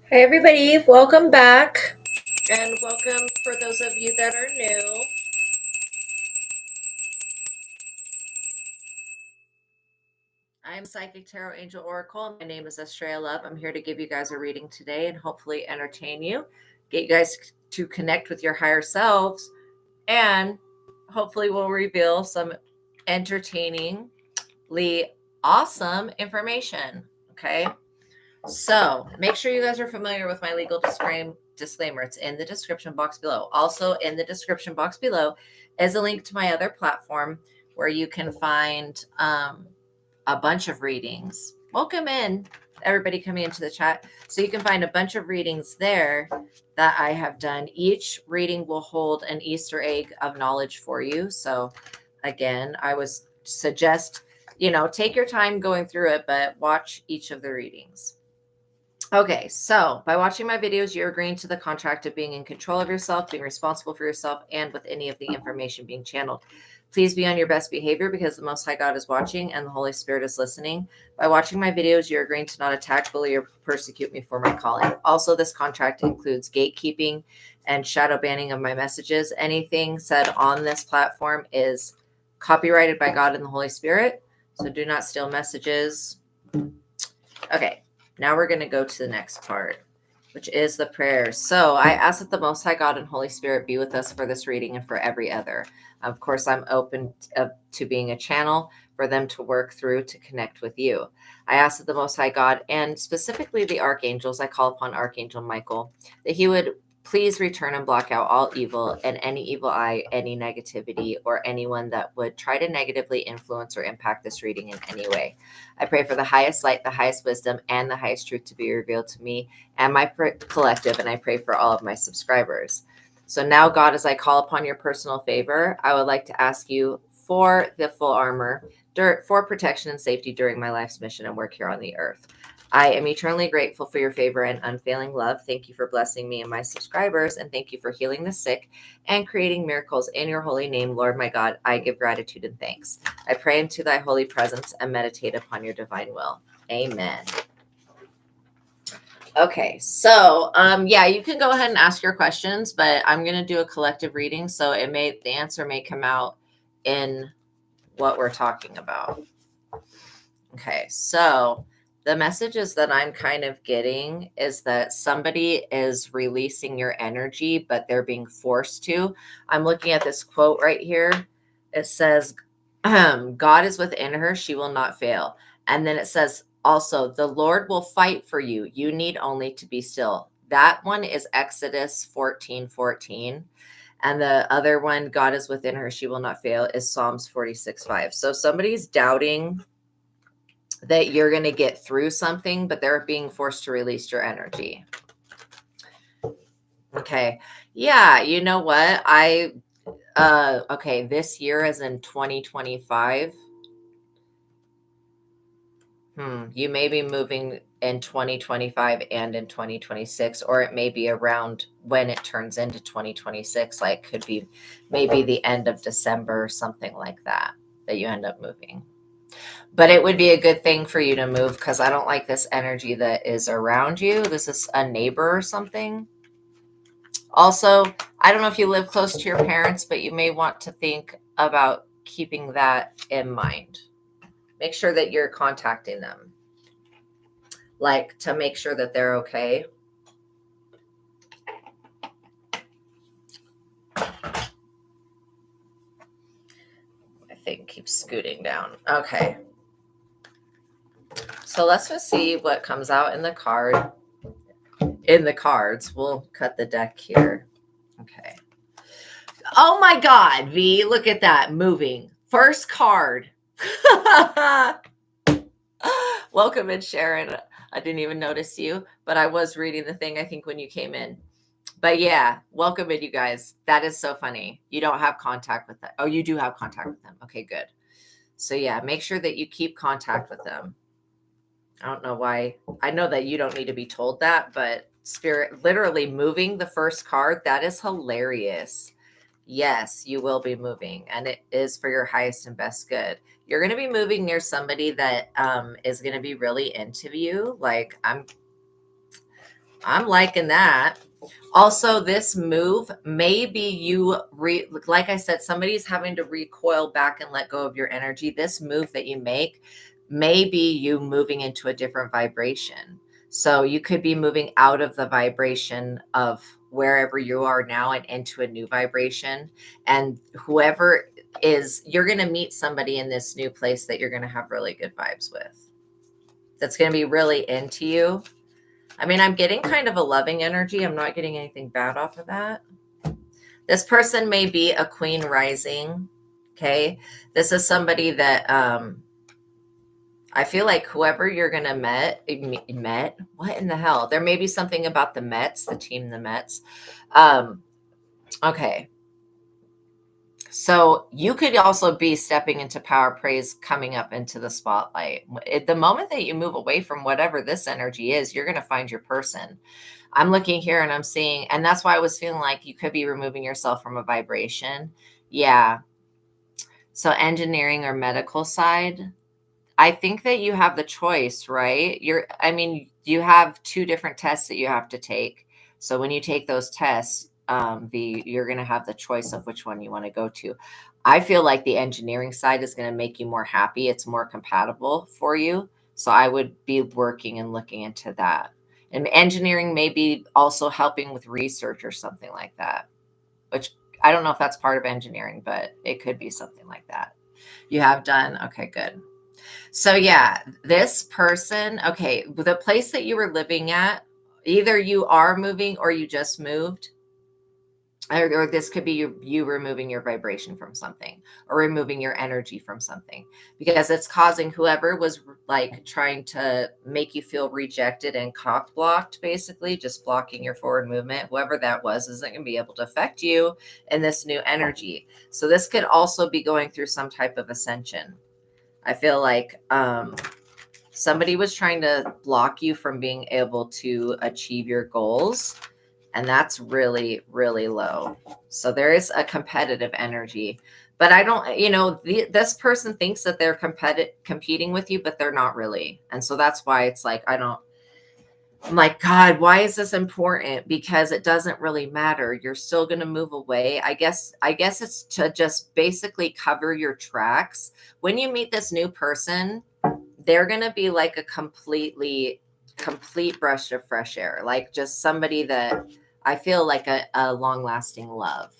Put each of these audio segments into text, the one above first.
Hey everybody, welcome back, and welcome for those of you that are new. I'm Psychic Tarot Angel Oracle. My name is ASTRAEA Love. I'm here to give you guys a reading today and hopefully entertain you, get you guys to connect with your higher selves, and hopefully we'll reveal some entertainingly awesome information. Okay. So make sure you guys are familiar with my legal disclaimer. It's in the description box below. Also in the description box below is a link to my other platform where you can find a bunch of readings. Welcome in, everybody coming into the chat. So you can find a bunch of readings there that I have done. Each reading will hold an Easter egg of knowledge for you. So again, I would suggest, take your time going through it, but watch each of the readings. Okay, so by watching my videos, you're agreeing to the contract of being in control of yourself, being responsible for yourself, and with any of the information being channeled. Please be on your best behavior because the Most High God is watching and the Holy Spirit is listening. By watching my videos, you're agreeing to not attack, bully, or persecute me for my calling. Also, this contract includes gatekeeping and shadow banning of my messages. Anything said on this platform is copyrighted by God and the Holy Spirit, so do not steal messages. Okay. Now we're going to go to the next part, which is the prayers. So I ask that the Most High God and Holy Spirit be with us for this reading and for every other. Of course, I'm open to being a channel for them to work through to connect with you. I ask that the Most High God and specifically the archangels, I call upon Archangel Michael, that he would please return and block out all evil and any evil eye, any negativity, or anyone that would try to negatively influence or impact this reading in any way. I pray for the highest light, the highest wisdom, and the highest truth to be revealed to me and my collective, and I pray for all of my subscribers. So now, God, as I call upon your personal favor, I would like to ask you for the full armor, for protection and safety during my life's mission and work here on the earth. I am eternally grateful for your favor and unfailing love. Thank you for blessing me and my subscribers, and thank you for healing the sick and creating miracles in your holy name, Lord my God. I give gratitude and thanks. I pray into thy holy presence and meditate upon your divine will. Amen. Okay, so yeah, you can go ahead and ask your questions, but I'm going to do a collective reading, so the answer may come out in what we're talking about. Okay, so the messages that I'm kind of getting is that somebody is releasing your energy, but they're being forced to. I'm looking at this quote right here. It says, God is within her. She will not fail. And then it says also, the Lord will fight for you. You need only to be still. That one is Exodus 14:14. And the other one, God is within her. She will not fail, is Psalms 46:5. So somebody's doubting that you're going to get through something, but they're being forced to release your energy. Okay. Yeah. You know what? Okay. This year is in 2025. You may be moving in 2025 and in 2026, or it may be around when it turns into 2026. Like could be maybe the end of December or something like that you end up moving. But it would be a good thing for you to move because I don't like this energy that is around you. This is a neighbor or something. Also, I don't know if you live close to your parents, but you may want to think about keeping that in mind. Make sure that you're contacting them, like to make sure that they're okay. I think keeps scooting down. Okay. So let's just see what comes out in the card. In the cards. We'll cut the deck here. Okay. Oh my God, V, look at that moving. First card. Welcome in, Sharon. I didn't even notice you, but I was reading the thing, I think, when you came in. But yeah, welcome in, you guys. That is so funny. You don't have contact with them. Oh, you do have contact with them. Okay, good. So yeah, make sure that you keep contact with them. I don't know why. I know that you don't need to be told that, but Spirit literally moving the first card, that is hilarious. Yes, you will be moving, and it is for your highest and best good. You're going to be moving near somebody that is going to be really into you. Like I'm liking that. Also, this move, maybe like I said, somebody's having to recoil back and let go of your energy. This move that you make, maybe you moving into a different vibration. So you could be moving out of the vibration of wherever you are now and into a new vibration. And whoever is, you're going to meet somebody in this new place that you're going to have really good vibes with. That's going to be really into you. I mean, I'm getting kind of a loving energy. I'm not getting anything bad off of that. This person may be a queen rising. Okay. This is somebody that I feel like whoever you're going to met, what in the hell? There may be something about the Mets, the team, the Mets. Okay. So you could also be stepping into power, praise, coming up into the spotlight. At the moment that you move away from whatever this energy is, you're going to find your person. I'm looking here and I'm seeing, and that's why I was feeling like you could be removing yourself from a vibration. Yeah. So engineering or medical side, I think that you have the choice, right? I mean, you have two different tests that you have to take. So when you take those tests, you're going to have the choice of which one you want to go to. I feel like the engineering side is going to make you more happy. It's more compatible for you. So I would be working and looking into that. And engineering may be also helping with research or something like that, which I don't know if that's part of engineering, but it could be something like that. You have done? Okay, good. So yeah, this person, okay, the place that you were living at, either you are moving or you just moved, or this could be you removing your vibration from something or removing your energy from something, because it's causing whoever was like trying to make you feel rejected and cock blocked, basically just blocking your forward movement. Whoever that was isn't going to be able to affect you in this new energy. So this could also be going through some type of ascension. I feel like somebody was trying to block you from being able to achieve your goals. And that's really, really low. So there is a competitive energy. But I don't, this person thinks that they're competing with you, but they're not really. And so that's why it's like, I'm like, God, why is this important? Because it doesn't really matter. You're still going to move away. I guess it's to just basically cover your tracks. When you meet this new person, they're going to be like a complete brush of fresh air. Like just somebody that I feel like a long-lasting love.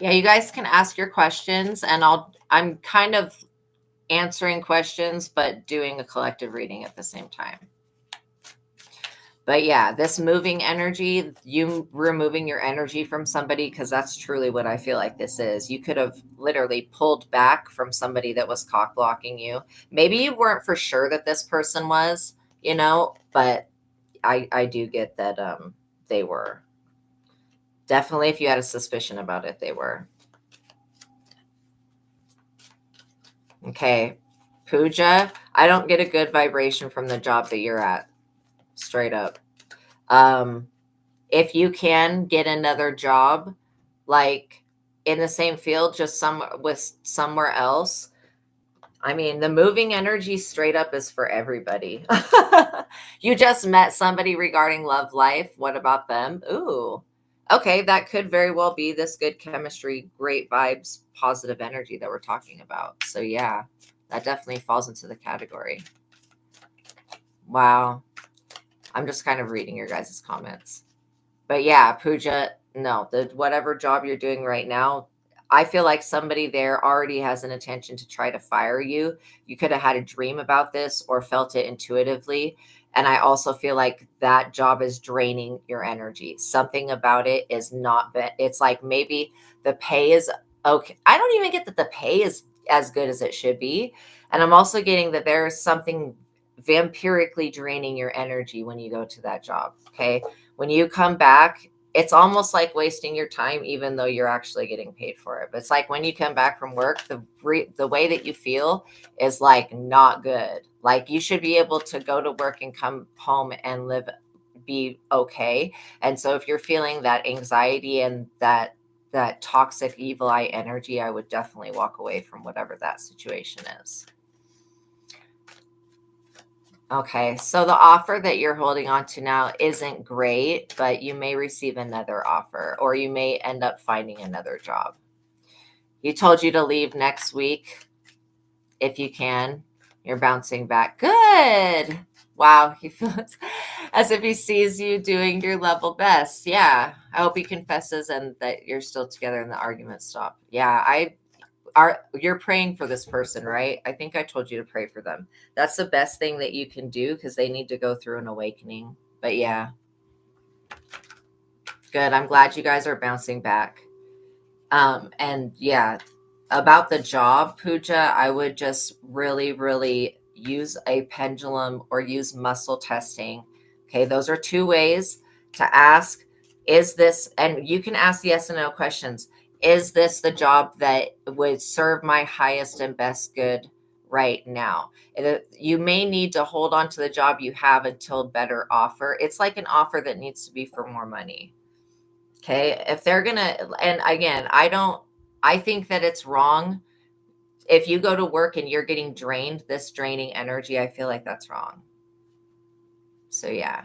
Yeah, you guys can ask your questions and I'm kind of answering questions, but doing a collective reading at the same time. But yeah, this moving energy, you removing your energy from somebody, because that's truly what I feel like this is. You could have literally pulled back from somebody that was cock blocking you. Maybe you weren't for sure that this person was, but I do get that they were. Definitely, if you had a suspicion about it, they were. Okay. Pooja, I don't get a good vibration from the job that you're at. Straight up. If you can get another job, like in the same field, just somewhere else. I mean, the moving energy straight up is for everybody. You just met somebody regarding love life. What about them? Ooh, okay. That could very well be this good chemistry, great vibes, positive energy that we're talking about. So yeah, that definitely falls into the category. Wow. I'm just kind of reading your guys' comments. But yeah, Pooja, no, whatever job you're doing right now, I feel like somebody there already has an intention to try to fire you. You could have had a dream about this or felt it intuitively. And I also feel like that job is draining your energy. Something about it is not, it's like maybe the pay is okay. I don't even get that the pay is as good as it should be. And I'm also getting that there's something vampirically draining your energy when you go to that job. Okay. When you come back, it's almost like wasting your time, even though you're actually getting paid for it. But it's like when you come back from work, the way that you feel is like not good. Like you should be able to go to work and come home and be okay. And so if you're feeling that anxiety and that toxic evil eye energy, I would definitely walk away from whatever that situation is. Okay, so the offer that you're holding on to now isn't great, but you may receive another offer, or you may end up finding another job. He told you to leave next week if you can. You're bouncing back. Good. Wow, he feels as if he sees you doing your level best. Yeah, I hope he confesses and that you're still together and the argument stop. Yeah, you're praying for this person, right? I think I told you to pray for them. That's the best thing that you can do because they need to go through an awakening. But yeah, good. I'm glad you guys are bouncing back. And yeah, about the job, Pooja, I would just really, really use a pendulum or use muscle testing. Okay, those are two ways to ask, is this, and you can ask yes and no questions. Is this the job that would serve my highest and best good right now? You may need to hold on to the job you have until better offer. It's like an offer that needs to be for more money. Okay. If they're going to, and again, I think that it's wrong. If you go to work and you're getting drained, this draining energy, I feel like that's wrong. So yeah.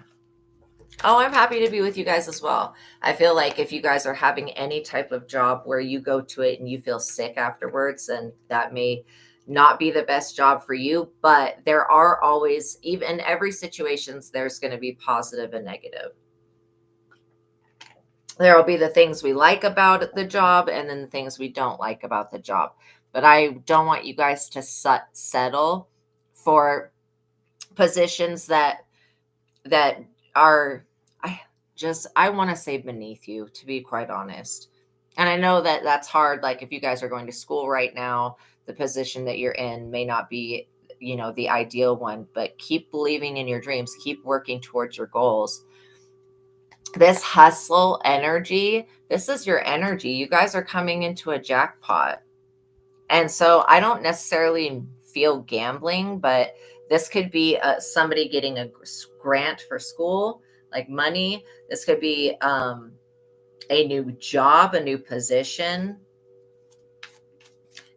Oh, I'm happy to be with you guys as well. I feel like if you guys are having any type of job where you go to it and you feel sick afterwards, then that may not be the best job for you. But there are always, even in every situations, there's going to be positive and negative. There will be the things we like about the job and then the things we don't like about the job. But I don't want you guys to settle for positions that are, I want to say beneath you, to be quite honest. And I know that that's hard. Like if you guys are going to school right now, the position that you're in may not be, the ideal one, but keep believing in your dreams, keep working towards your goals. This hustle energy, this is your energy. You guys are coming into a jackpot. And so I don't necessarily feel gambling, but this could be somebody getting a grant for school, like money. This could be a new job, a new position.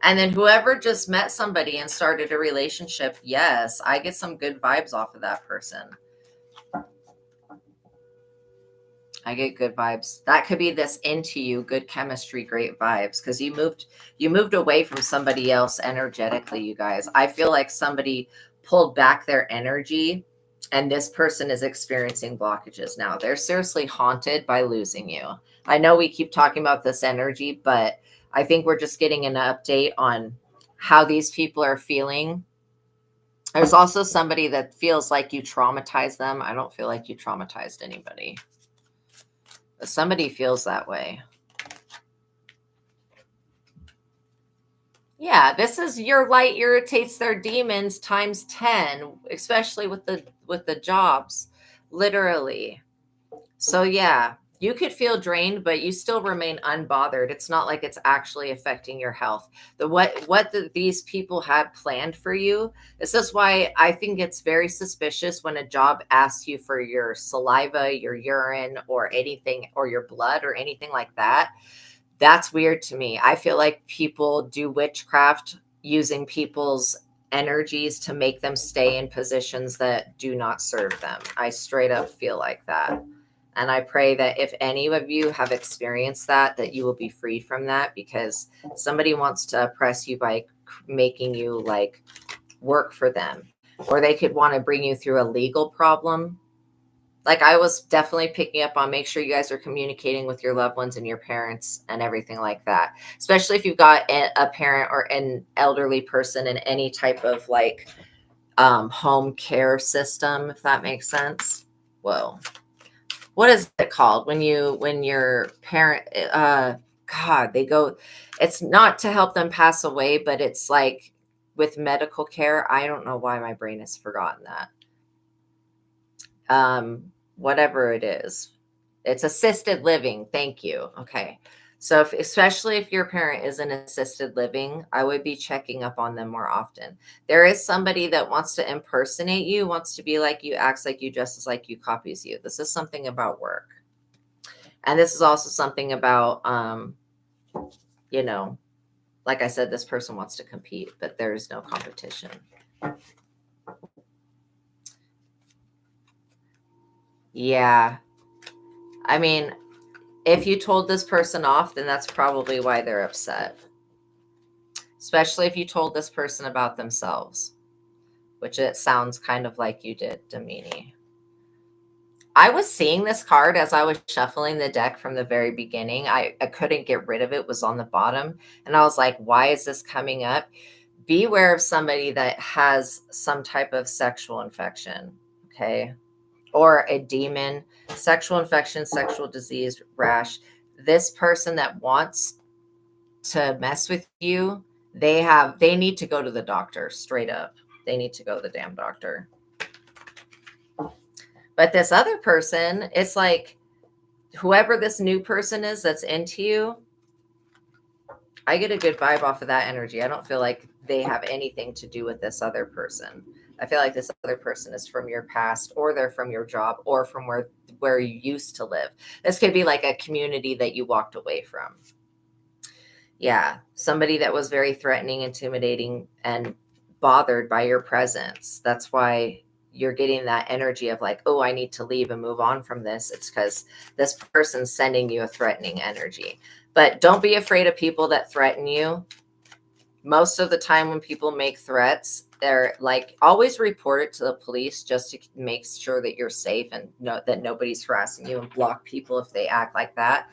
And then whoever just met somebody and started a relationship, yes, I get some good vibes off of that person. I get good vibes. That could be this into you, good chemistry, great vibes. Because you moved away from somebody else energetically, you guys. I feel like somebody pulled back their energy and this person is experiencing blockages now. They're seriously haunted by losing you. I know we keep talking about this energy, but I think we're just getting an update on how these people are feeling. There's also somebody that feels like you traumatized them. I don't feel like you traumatized anybody. Somebody feels that way. Yeah, this is your light irritates their demons times 10, especially with the jobs, literally. So yeah, you could feel drained, but you still remain unbothered. It's not like it's actually affecting your health. These people had planned for you. This is why I think it's very suspicious when a job asks you for your saliva, your urine, or anything, or your blood, or anything like that. That's weird to me. I feel like people do witchcraft using people's energies to make them stay in positions that do not serve them. I straight up feel like that. And I pray that if any of you have experienced that you will be free from that, because somebody wants to oppress you by making you like work for them, or they could want to bring you through a legal problem. Like I was definitely picking up on, make sure you guys are communicating with your loved ones and your parents and everything like that, especially if you've got a parent or an elderly person in any type of like home care system, if that makes sense. Whoa. What is it called when your parent, God, it's not to help them pass away, but it's like with medical care. I don't know why my brain has forgotten that. Whatever it is, it's assisted living. Thank you. Okay. So especially if your parent is in assisted living, I would be checking up on them more often. There is somebody that wants to impersonate you, wants to be like you, acts like you, dresses like you, copies you. This is something about work. And this is also something about you know, like I said, this person wants to compete, but there is no competition. Yeah. I mean, if you told this person off, then that's probably why they're upset. Especially if you told this person about themselves, which it sounds kind of like you did, Damini. I was seeing this card as I was shuffling the deck from the very beginning. I couldn't get rid of it. It was on the bottom. And I was like, why is this coming up? Beware of somebody that has some type of sexual infection, okay? Or a demon, sexual infection, sexual disease, rash. This person that wants to mess with you, they need to go to the doctor, straight up. They need to go to the damn doctor. But this other person, it's like whoever this new person is that's into you, I get a good vibe off of that energy. I don't feel like they have anything to do with this other person. I feel like this other person is from your past, or they're from your job, or from where you used to live. This could be like a community that you walked away from. Yeah, somebody that was very threatening, intimidating, and bothered by your presence. That's why you're getting that energy of like, oh, I need to leave and move on from this. It's because this person's sending you a threatening energy. But don't be afraid of people that threaten you. Most of the time when people make threats, they're like, always report it to the police just to make sure that you're safe and know that nobody's harassing you, and block people if they act like that.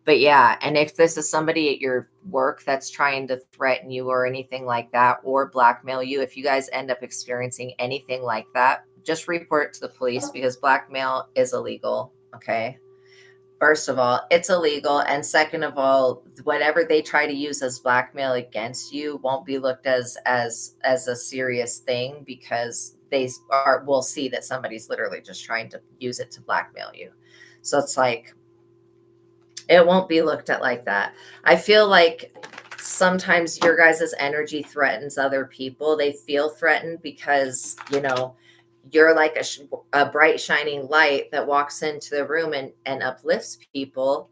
But yeah, and if this is somebody at your work that's trying to threaten you or anything like that, or blackmail you, if you guys end up experiencing anything like that, just report it to the police, because blackmail is illegal. Okay. First of all, it's illegal. And second of all, whatever they try to use as blackmail against you won't be looked as a serious thing, because will see that somebody's literally just trying to use it to blackmail you. So it's like, it won't be looked at like that. I feel like sometimes your guys' energy threatens other people. They feel threatened because, you're like a bright shining light that walks into the room and uplifts people.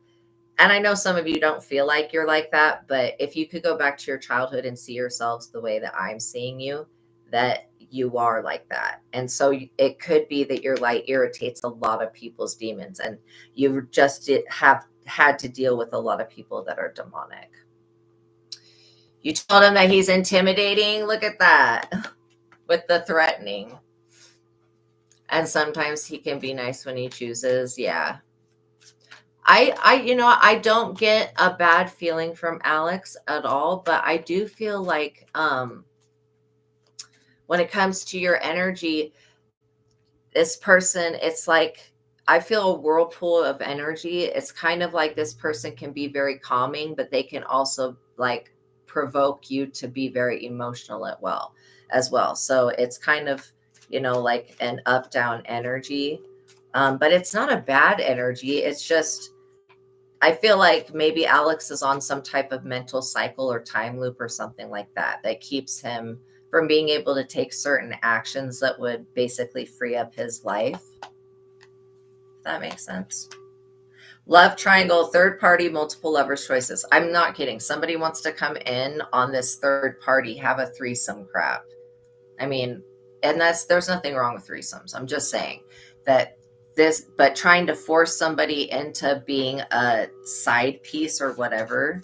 And I know some of you don't feel like you're like that, but if you could go back to your childhood and see yourselves the way that I'm seeing you, that you are like that. And so it could be that your light irritates a lot of people's demons, and you just have had to deal with a lot of people that are demonic. You told him that he's intimidating. Look at that with the threatening. And sometimes he can be nice when he chooses. Yeah. I don't get a bad feeling from Alex at all, but I do feel like when it comes to your energy, this person, it's like I feel a whirlpool of energy. It's kind of like this person can be very calming, but they can also like provoke you to be very emotional as well. So it's kind of, like an up down energy. But it's not a bad energy. It's just, I feel like maybe Alex is on some type of mental cycle or time loop or something like that keeps him from being able to take certain actions that would basically free up his life. If that makes sense. Love triangle, third party, multiple lovers choices. I'm not kidding. Somebody wants to come in on this third party, have a threesome crap. I mean, and there's nothing wrong with threesomes. I'm just saying that but trying to force somebody into being a side piece or whatever,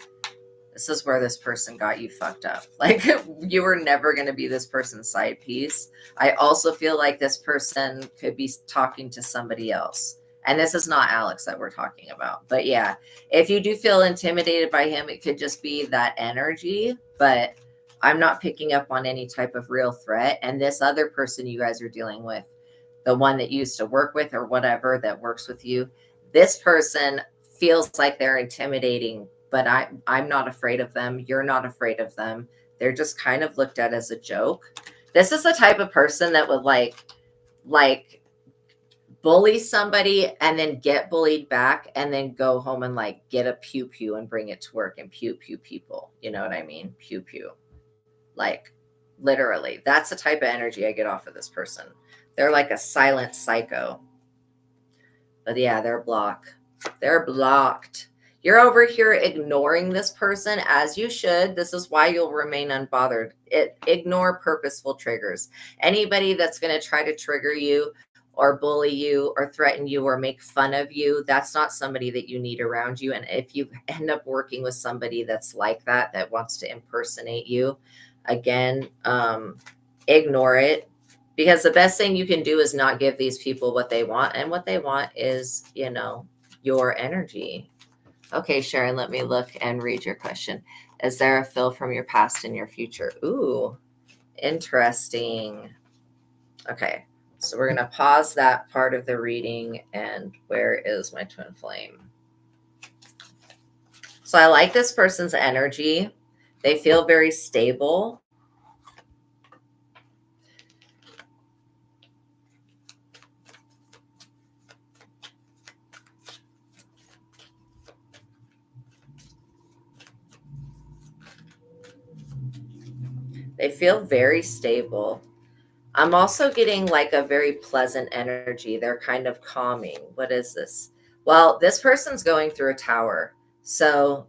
this is where this person got you fucked up. Like, you were never going to be this person's side piece. I also feel like this person could be talking to somebody else. And this is not Alex that we're talking about. But yeah, if you do feel intimidated by him, it could just be that energy. But I'm not picking up on any type of real threat. And this other person you guys are dealing with, the one that you used to work with or whatever that works with you, this person feels like they're intimidating, but I'm not afraid of them. You're not afraid of them. They're just kind of looked at as a joke. This is the type of person that would like bully somebody and then get bullied back and then go home and like get a pew pew and bring it to work and pew pew people. You know what I mean? Pew pew. Like, literally, that's the type of energy I get off of this person. They're like a silent psycho. But yeah, they're blocked. They're blocked. You're over here ignoring this person, as you should. This is why you'll remain unbothered. Ignore purposeful triggers. Anybody that's going to try to trigger you or bully you or threaten you or make fun of you, that's not somebody that you need around you. And if you end up working with somebody that's like that, that wants to impersonate you, again, ignore it. Because the best thing you can do is not give these people what they want. And what they want is, you know, your energy. Okay, Sharon, let me look and read your question. Is there a fill from your past in your future? Ooh, interesting. Okay, so we're going to pause that part of the reading. And where is my twin flame? So I like this person's energy. They feel very stable. They feel very stable. I'm also getting like a very pleasant energy. They're kind of calming. What is this? Well, this person's going through a tower. So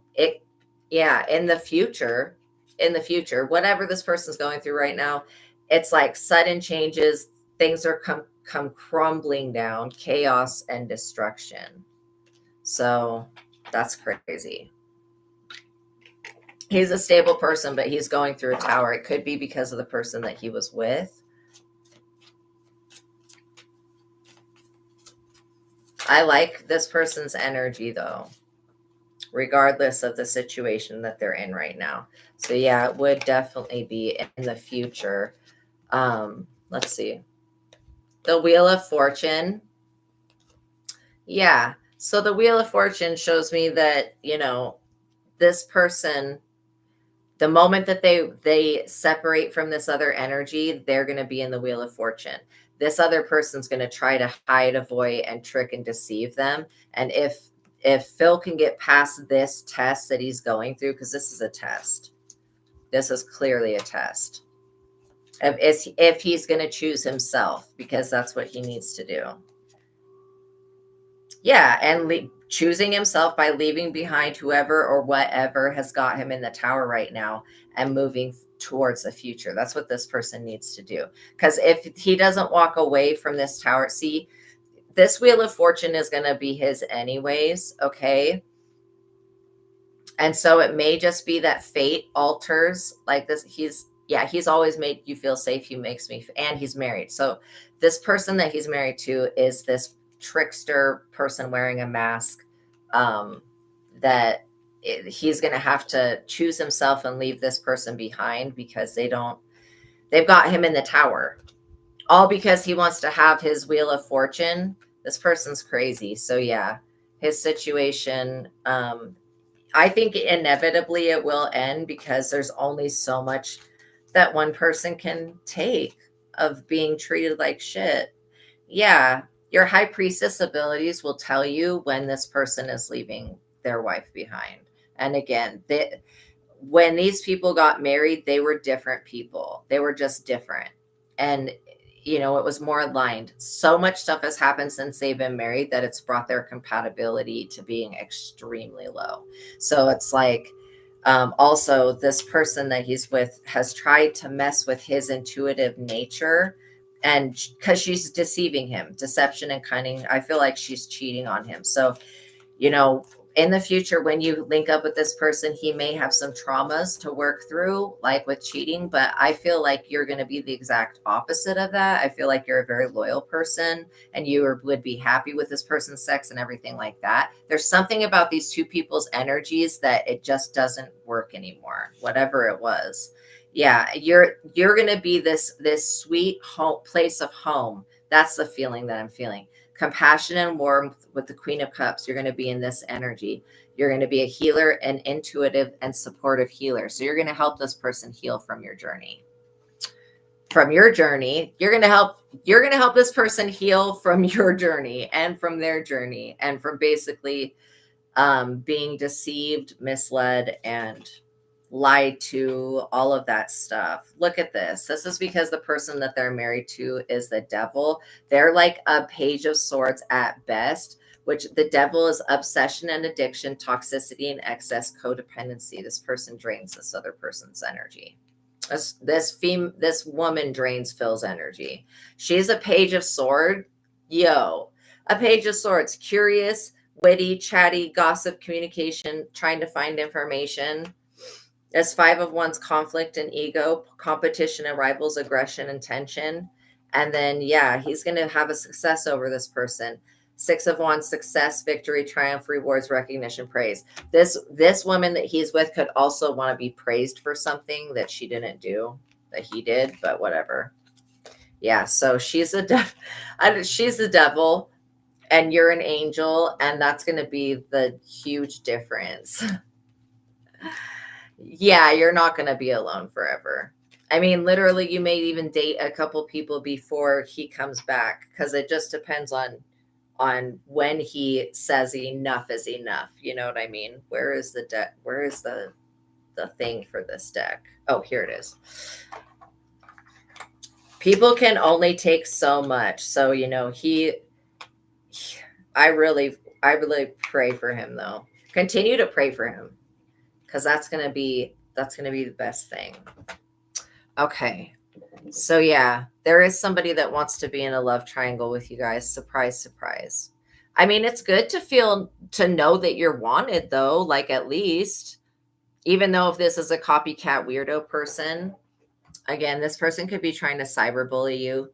yeah, in the future, whatever this person's going through right now, it's like sudden changes. Things are come crumbling down, chaos and destruction. So that's crazy. He's a stable person, but he's going through a tower. It could be because of the person that he was with. I like this person's energy, though, regardless of the situation that they're in right now. So, yeah, it would definitely be in the future. Let's see. The Wheel of Fortune. Yeah. So the Wheel of Fortune shows me that, you know, this person, the moment that they separate from this other energy, they're going to be in the Wheel of Fortune. This other person's going to try to hide, avoid, and trick and deceive them. And if Phil can get past this test that he's going through, because this is a test, this is clearly a test. If he's going to choose himself, because that's what he needs to do. Yeah, and choosing himself by leaving behind whoever or whatever has got him in the tower right now and moving towards the future. That's what this person needs to do. Because if he doesn't walk away from this tower, see, this Wheel of Fortune is going to be his anyways, okay? And so it may just be that fate alters like this. He's always made you feel safe. He makes me, and he's married. So this person that he's married to is this trickster person wearing a mask, he's going to have to choose himself and leave this person behind because they've got him in the tower, all because he wants to have his Wheel of Fortune. This person's crazy. So yeah, his situation, I think inevitably it will end because there's only so much that one person can take of being treated like shit. Yeah, your high priestess abilities will tell you when this person is leaving their wife behind. And again, when these people got married, they were different people. They were just different. And, you know, it was more aligned. So much stuff has happened since they've been married that it's brought their compatibility to being extremely low. So it's like, also, this person that he's with has tried to mess with his intuitive nature, and because she's deceiving him, deception and cunning, I feel like she's cheating on him. So, you know, in the future, when you link up with this person, he may have some traumas to work through, like with cheating, but I feel like you're going to be the exact opposite of that. I feel like you're a very loyal person and would be happy with this person's sex and everything like that. There's something about these two people's energies that it just doesn't work anymore, whatever it was. Yeah, you're going to be this sweet home, place of home. That's the feeling that I'm feeling. Compassion and warmth with the Queen of Cups. You're going to be in this energy. You're going to be a healer, and intuitive and supportive healer. So you're going to help this person heal from your journey. From your journey, you're going to help this person heal from your journey and from their journey and from basically being deceived, misled, and lied to, all of that stuff. Look at this. This is because the person that they're married to is the devil. They're like a Page of Swords at best, which the devil is obsession and addiction, toxicity and excess, codependency. This person drains this other person's energy. This woman drains Phil's energy. She's a page of sword. Yo, a page of swords, curious, witty, chatty, gossip, communication, trying to find information. As 5 of Wands, conflict and ego, competition and rivals, aggression and tension. And then, yeah, he's going to have a success over this person. 6 of Wands, success, victory, triumph, rewards, recognition, praise. This woman that he's with could also want to be praised for something that she didn't do, that he did, but whatever. Yeah, so she's she's the devil, and you're an angel, and that's going to be the huge difference. Yeah, you're not going to be alone forever. I mean, literally, you may even date a couple people before he comes back, because it just depends on when he says enough is enough. You know what I mean? Where is the deck? Where is the thing for this deck? Oh, here it is. People can only take so much. So, you know, I really pray for him, though. Continue to pray for him, because that's going to be the best thing. Okay. So yeah, there is somebody that wants to be in a love triangle with you guys. Surprise, surprise. I mean, it's good to know that you're wanted, though, like, at least, even though if this is a copycat weirdo person, again, this person could be trying to cyberbully you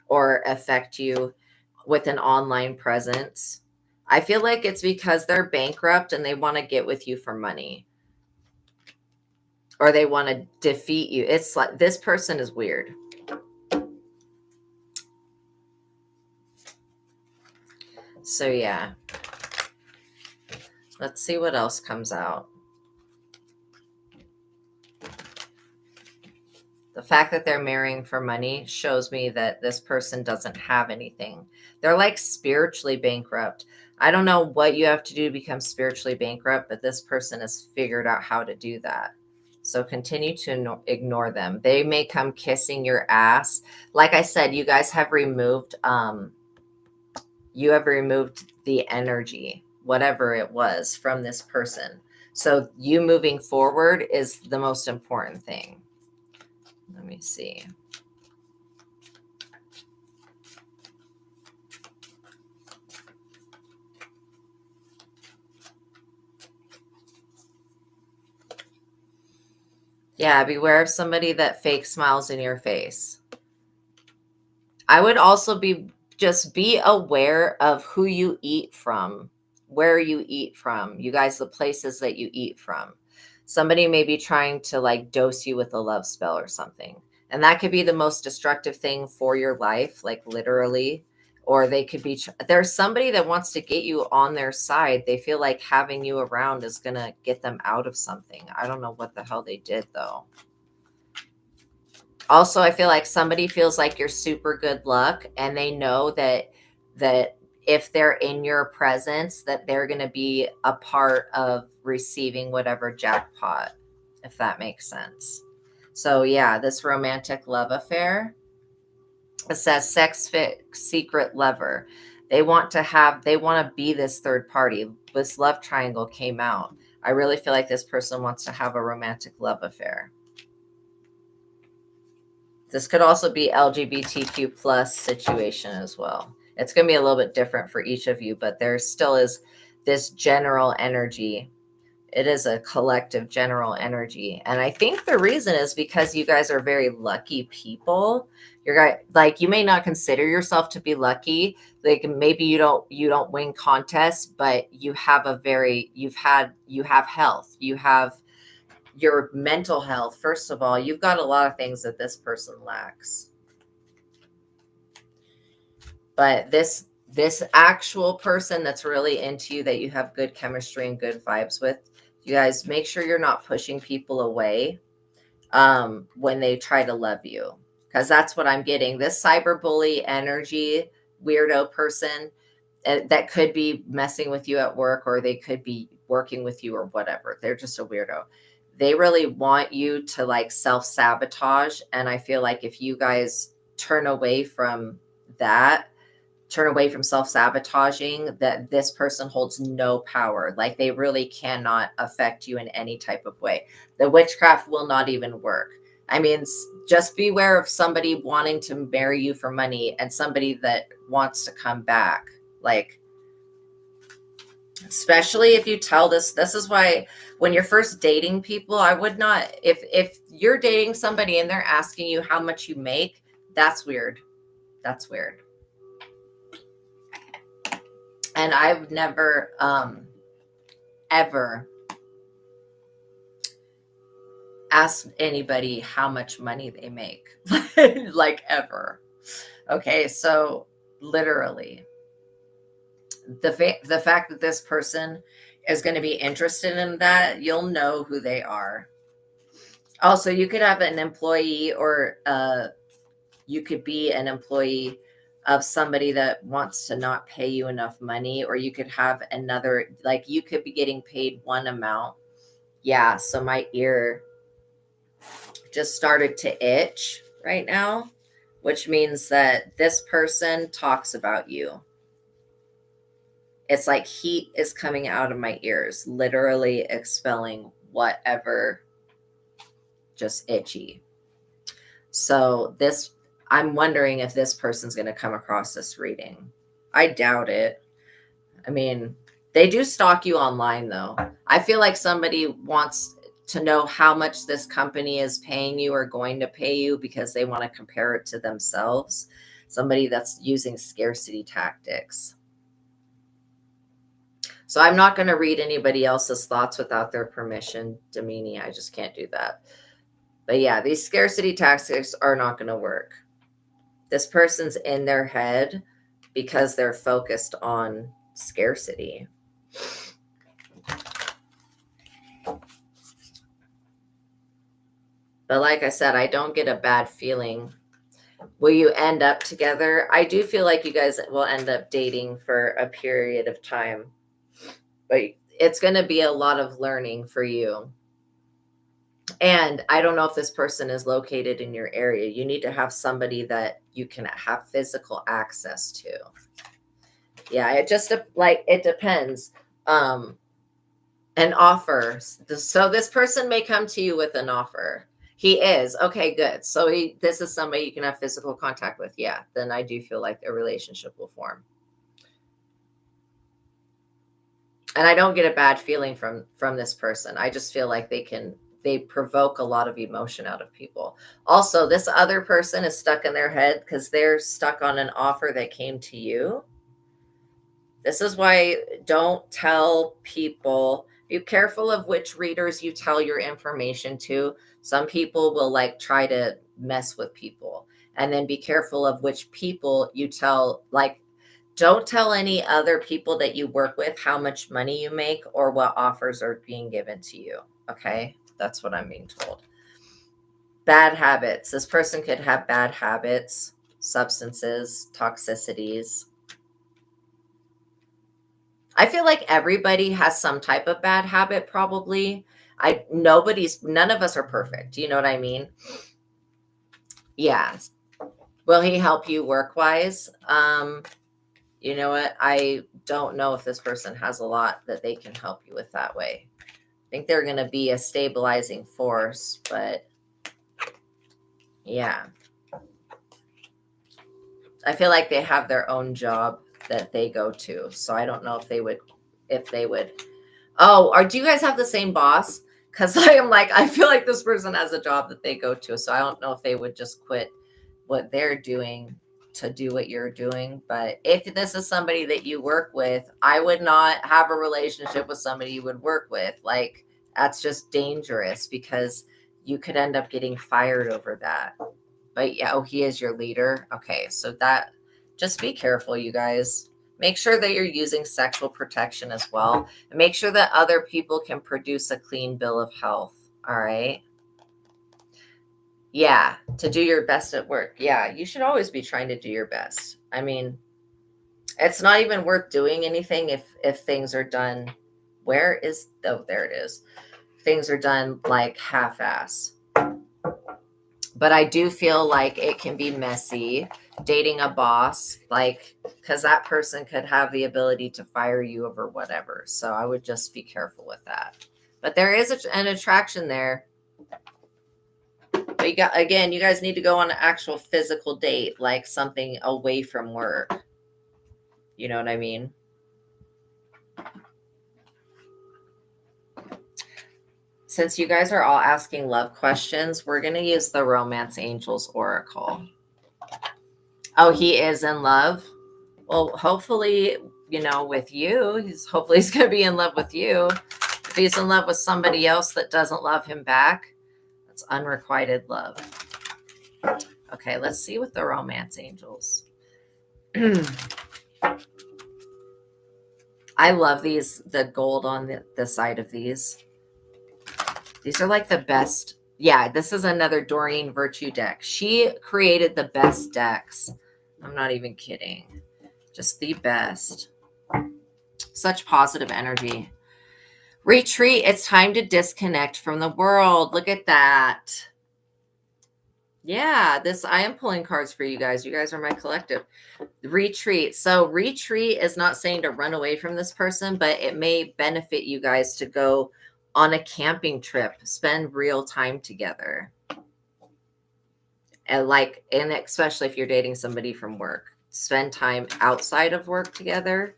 or affect you with an online presence. I feel like it's because they're bankrupt and they want to get with you for money, or they want to defeat you. It's like, this person is weird. So yeah, let's see what else comes out. The fact that they're marrying for money shows me that this person doesn't have anything. They're like spiritually bankrupt. I don't know what you have to do to become spiritually bankrupt, but this person has figured out how to do that. So continue to ignore them. They may come kissing your ass. Like I said, you guys have removed the energy, whatever it was, from this person. So you moving forward is the most important thing. Let me see. Yeah, beware of somebody that fake smiles in your face. I would also just be aware of who you eat from, where you eat from. You guys, the places that you eat from. Somebody may be trying to like dose you with a love spell or something. And that could be the most destructive thing for your life, like literally. Or they could be, there's somebody that wants to get you on their side. They feel like having you around is going to get them out of something. I don't know what the hell they did, though. Also, I feel like somebody feels like you're super good luck, and they know that if they're in your presence, that they're going to be a part of receiving whatever jackpot, if that makes sense. So yeah, this romantic love affair, it says sex fit secret lover. They want to be this third party. This love triangle came out. I really feel like this person wants to have a romantic love affair. This could also be LGBTQ plus situation as well. It's going to be a little bit different for each of you, but there still is this general energy. It is a collective general energy. And I think the reason is because you guys are very lucky people. You may not consider yourself to be lucky. Like maybe you don't win contests, but you have health. You have your mental health. First of all, you've got a lot of things that this person lacks. But this actual person that's really into you, that you have good chemistry and good vibes with, you guys make sure you're not pushing people away when they try to love you, because that's what I'm getting. This cyberbully energy, weirdo person that could be messing with you at work, or they could be working with you or whatever. They're just a weirdo. They really want you to like self-sabotage. And I feel like if you guys turn away from that, turn away from self-sabotaging, that this person holds no power. Like they really cannot affect you in any type of way. The witchcraft will not even work. I mean, just beware of somebody wanting to marry you for money and somebody that wants to come back. Like, especially if you tell this is why when you're first dating people, I would not, if you're dating somebody and they're asking you how much you make, that's weird. That's weird. And I've never ever asked anybody how much money they make. Like ever. Okay, so literally the fact that this person is going to be interested in that, you'll know who they are. Also, you could have an employee, or you could be an employee of somebody that wants to not pay you enough money, or you could have another, like you could be getting paid one amount. Yeah, so my ear just started to itch right now, which means that this person talks about you. It's like heat is coming out of my ears, literally expelling whatever just itchy. So this, I'm wondering if this person's going to come across this reading. I doubt it. I mean, they do stalk you online though. I feel like somebody wants to know how much this company is paying you or going to pay you because they want to compare it to themselves. Somebody that's using scarcity tactics. So I'm not going to read anybody else's thoughts without their permission, Damini. I just can't do that. But yeah, these scarcity tactics are not going to work. This person's in their head because they're focused on scarcity. But like I said, I don't get a bad feeling. Will you end up together? I do feel like you guys will end up dating for a period of time. But it's going to be a lot of learning for you. And I don't know if this person is located in your area. You need to have somebody that you can have physical access to. Yeah, it just like it depends. An offer. So this person may come to you with an offer. He is. Okay, good. So this is somebody you can have physical contact with. Yeah, then I do feel like a relationship will form. And I don't get a bad feeling from this person. I just feel like they provoke a lot of emotion out of people. Also, this other person is stuck in their head because they're stuck on an offer that came to you. This is why don't tell people. Be careful of which readers you tell your information to. Some people will like try to mess with people. And then be careful of which people you tell. Like, don't tell any other people that you work with how much money you make or what offers are being given to you. Okay? That's what I'm being told. Bad habits. This person could have bad habits, substances, toxicities. I feel like everybody has some type of bad habit, probably. None of us are perfect. You know what I mean? Yeah. Will he help you work-wise? You know what? I don't know if this person has a lot that they can help you with that way. I think they're going to be a stabilizing force, but yeah. I feel like they have their own job that they go to. So I don't know if they would. Oh, do you guys have the same boss? Because I feel like this person has a job that they go to. So I don't know if they would just quit what they're doing to do what you're doing. But if this is somebody that you work with, I would not have a relationship with somebody you would work with. Like, that's just dangerous because you could end up getting fired over that. But yeah, he is your leader. Okay, so just be careful, you guys. Make sure that you're using sexual protection as well. And make sure that other people can produce a clean bill of health. All right. Yeah, to do your best at work. Yeah, you should always be trying to do your best. I mean, it's not even worth doing anything if things are done. There it is. Things are done like half-ass. But I do feel like it can be messy dating a boss, like, because that person could have the ability to fire you over whatever. So I would just be careful with that. But there is an attraction there. But you got, again, you guys need to go on an actual physical date, like something away from work. You know what I mean? Since you guys are all asking love questions, we're going to use the Romance Angels Oracle. Oh, he is in love? Well, hopefully, with you, he's going to be in love with you. If he's in love with somebody else that doesn't love him back, that's unrequited love. Okay, let's see what the Romance Angels. I love these, the gold on the side of these. These are like the best. Yeah, this is another Doreen Virtue deck. She created the best decks. I'm not even kidding. Just the best. Such positive energy. Retreat. It's time to disconnect from the world. Look at that. Yeah, I am pulling cards for you guys. You guys are my collective. Retreat. So retreat is not saying to run away from this person, but it may benefit you guys to go on a camping trip, spend real time together. And especially if you're dating somebody from work, spend time outside of work together.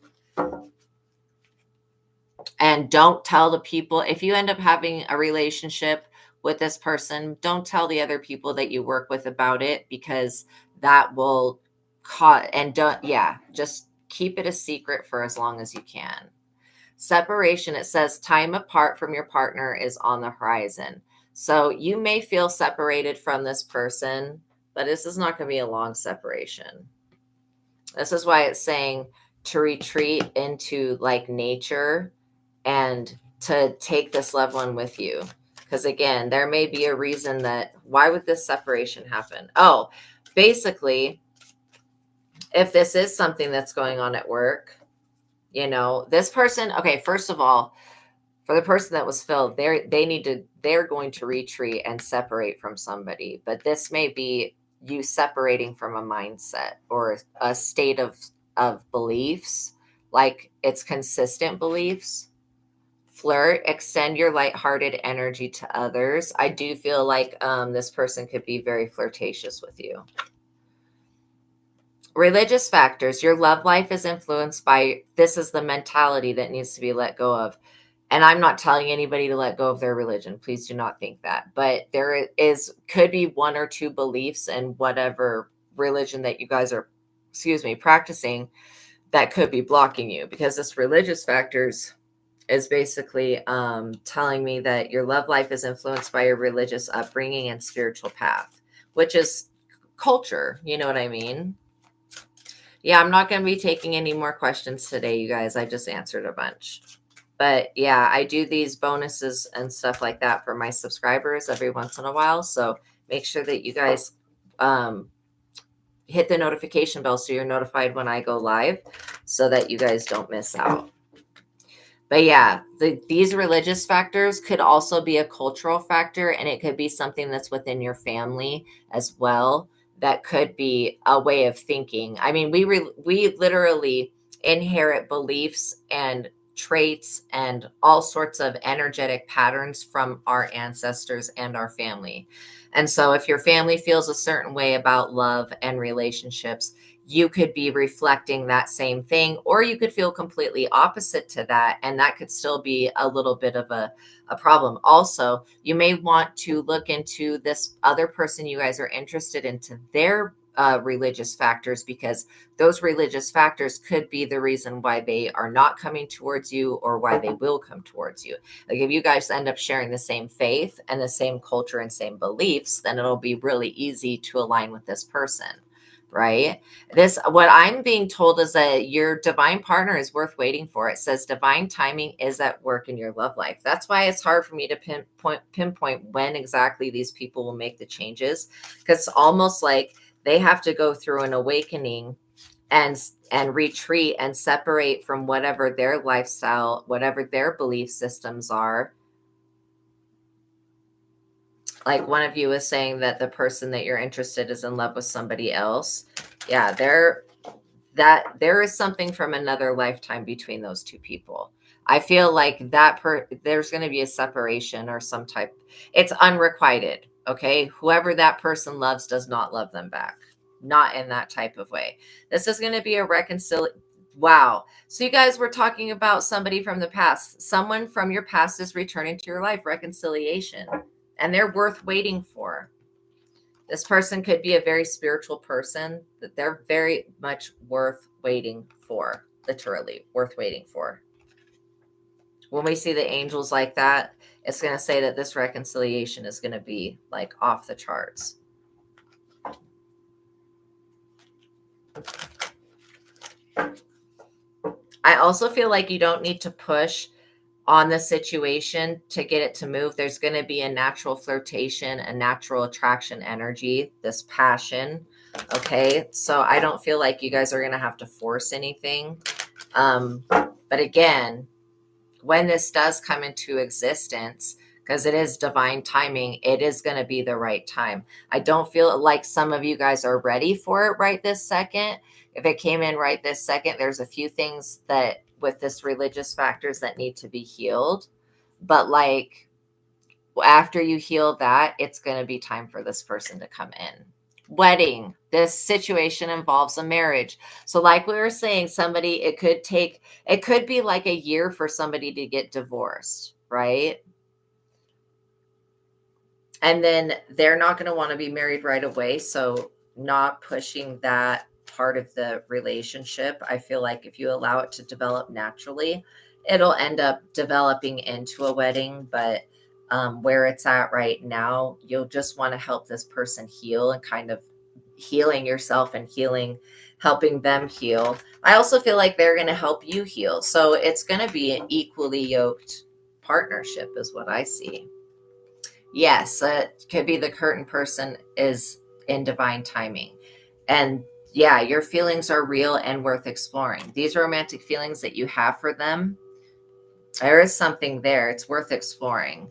And don't tell the people, if you end up having a relationship with this person, don't tell the other people that you work with about it, because that will cause, just keep it a secret for as long as you can. Separation, it says time apart from your partner is on the horizon. So you may feel separated from this person, but this is not going to be a long separation. This is why it's saying to retreat into like nature and to take this loved one with you. Because again, there may be a reason that, why would this separation happen? Oh, basically, if this is something that's going on at work, this person, okay, first of all, for the person that was filled, they're going to retreat and separate from somebody. But this may be you separating from a mindset or a state of beliefs, like it's consistent beliefs. Flirt, extend your lighthearted energy to others. I do feel like this person could be very flirtatious with you. Religious factors. Your love life is influenced by, this is the mentality that needs to be let go of. And I'm not telling anybody to let go of their religion. Please do not think that. But there could be one or two beliefs in whatever religion that you guys are, practicing, that could be blocking you, because this religious factors is basically telling me that your love life is influenced by your religious upbringing and spiritual path, which is culture. You know what I mean? Yeah, I'm not going to be taking any more questions today, you guys. I just answered a bunch. But yeah, I do these bonuses and stuff like that for my subscribers every once in a while. So make sure that you guys hit the notification bell so you're notified when I go live, so that you guys don't miss out. But yeah, these religious factors could also be a cultural factor, and it could be something that's within your family as well. That could be a way of thinking. I mean, we literally inherit beliefs and traits and all sorts of energetic patterns from our ancestors and our family. And so if your family feels a certain way about love and relationships, you could be reflecting that same thing, or you could feel completely opposite to that. And that could still be a little bit of a problem. Also, you may want to look into this other person you guys are interested into their religious factors, because those religious factors could be the reason why they are not coming towards you, or why they will come towards you. Like if you guys end up sharing the same faith and the same culture and same beliefs, then it'll be really easy to align with this person. Right? What I'm being told is that your divine partner is worth waiting for. It says divine timing is at work in your love life. That's why it's hard for me to pinpoint when exactly these people will make the changes, because it's almost like they have to go through an awakening and retreat and separate from whatever their lifestyle, whatever their belief systems are. like one of you is saying that the person that you're interested is in love with somebody else. Yeah, there is something from another lifetime between those two people. I feel like there's going to be a separation or some type. It's unrequited. Okay. Whoever that person loves does not love them back. Not in that type of way. This is going to be a reconciliation. Wow. So you guys were talking about somebody from the past. Someone from your past is returning to your life, reconciliation, and they're worth waiting for. This person could be a very spiritual person that they're very much worth waiting for, literally worth waiting for. When we see the angels like that, it's going to say that this reconciliation is going to be like off the charts. I also feel like you don't need to push on the situation to get it to move. There's going to be a natural flirtation, a natural attraction energy, this passion. Okay. So I don't feel like you guys are going to have to force anything. But again, when this does come into existence, because it is divine timing, it is going to be the right time. I don't feel like some of you guys are ready for it right this second. If it came in right this second, there's a few things that with this religious factors that need to be healed. But like after you heal that, it's going to be time for this person to come in. Wedding. This situation involves a marriage. So like we were saying, it could be like a year for somebody to get divorced, right? And then they're not going to want to be married right away. So not pushing that part of the relationship. I feel like if you allow it to develop naturally, it'll end up developing into a wedding. But where it's at right now, you'll just want to help this person heal and kind of healing yourself and helping them heal. I also feel like they're going to help you heal. So it's going to be an equally yoked partnership is what I see. Yes, it could be the curtain person is in divine timing. And yeah, your feelings are real and worth exploring. These romantic feelings that you have for them, there is something there. It's worth exploring.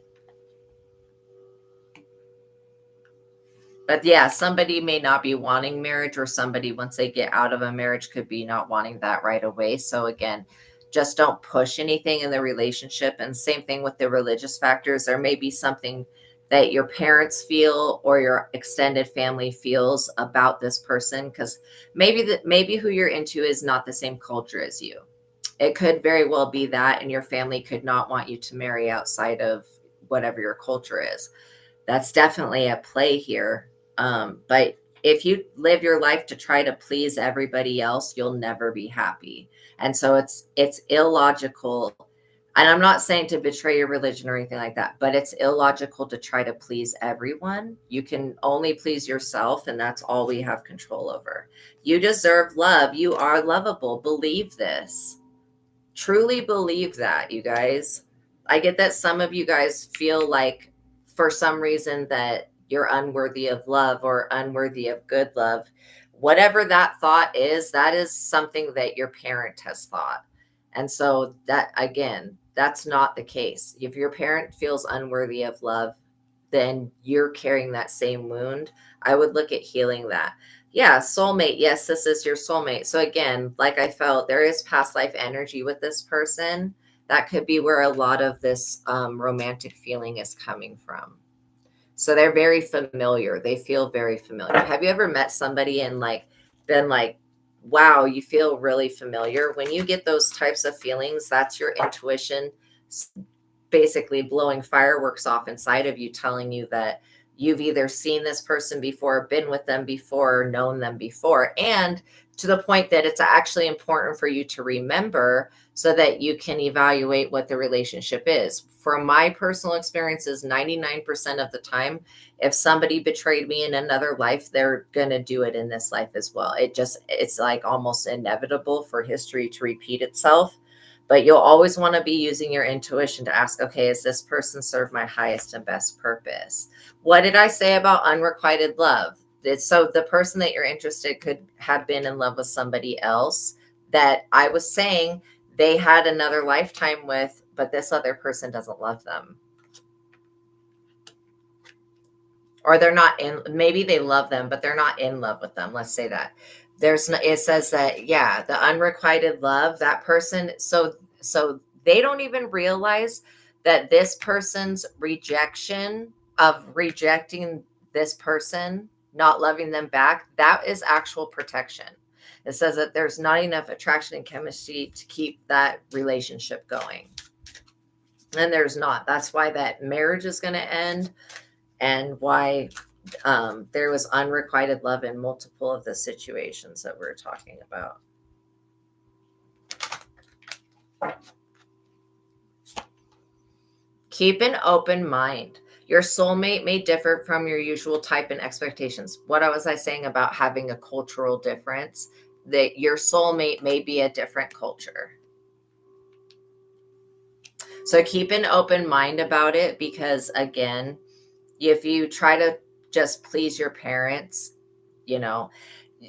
But yeah, somebody may not be wanting marriage, or somebody, once they get out of a marriage, could be not wanting that right away. So again, just don't push anything in the relationship. And same thing with the religious factors. There may be something that your parents feel or your extended family feels about this person, because maybe who you're into is not the same culture as you. It could very well be that, and your family could not want you to marry outside of whatever your culture is. That's definitely at play here. But if you live your life to try to please everybody else, you'll never be happy. And so it's illogical. And I'm not saying to betray your religion or anything like that, but it's illogical to try to please everyone. You can only please yourself, and that's all we have control over. You deserve love. You are lovable. Believe this. Truly believe that, you guys. I get that some of you guys feel like for some reason that you're unworthy of love or unworthy of good love. Whatever that thought is, that is something that your parent has thought. And so that, again, that's not the case. If your parent feels unworthy of love, then you're carrying that same wound. I would look at healing that. Yeah, soulmate. Yes, this is your soulmate. So again, like I felt, there is past life energy with this person. That could be where a lot of this romantic feeling is coming from. So they're very familiar. They feel very familiar. Have you ever met somebody and like been like, wow, you feel really familiar? When you get those types of feelings, that's your intuition basically blowing fireworks off inside of you, telling you that you've either seen this person before, been with them before, known them before, and to the point that it's actually important for you to remember so that you can evaluate what the relationship is. From my personal experiences, 99% of the time, if somebody betrayed me in another life, they're going to do it in this life as well. It's like almost inevitable for history to repeat itself. But you'll always want to be using your intuition to ask, okay, is this person serve my highest and best purpose? What did I say about unrequited love? So the person that you're interested could have been in love with somebody else that I was saying they had another lifetime with, but this other person doesn't love them. or they're not in, maybe they love them, but they're not in love with them. Let's say that. There's no, it says that, yeah, the unrequited love, that person, so they don't even realize that this person's rejection of rejecting this person, not loving them back, that is actual protection. It says that there's not enough attraction and chemistry to keep that relationship going. And there's not. That's why that marriage is going to end, and why there was unrequited love in multiple of the situations that we're talking about. Keep an open mind. Your soulmate may differ from your usual type and expectations. What was I saying about having a cultural difference? That your soulmate may be a different culture. So keep an open mind about it, because again, if you try to just please your parents, you know,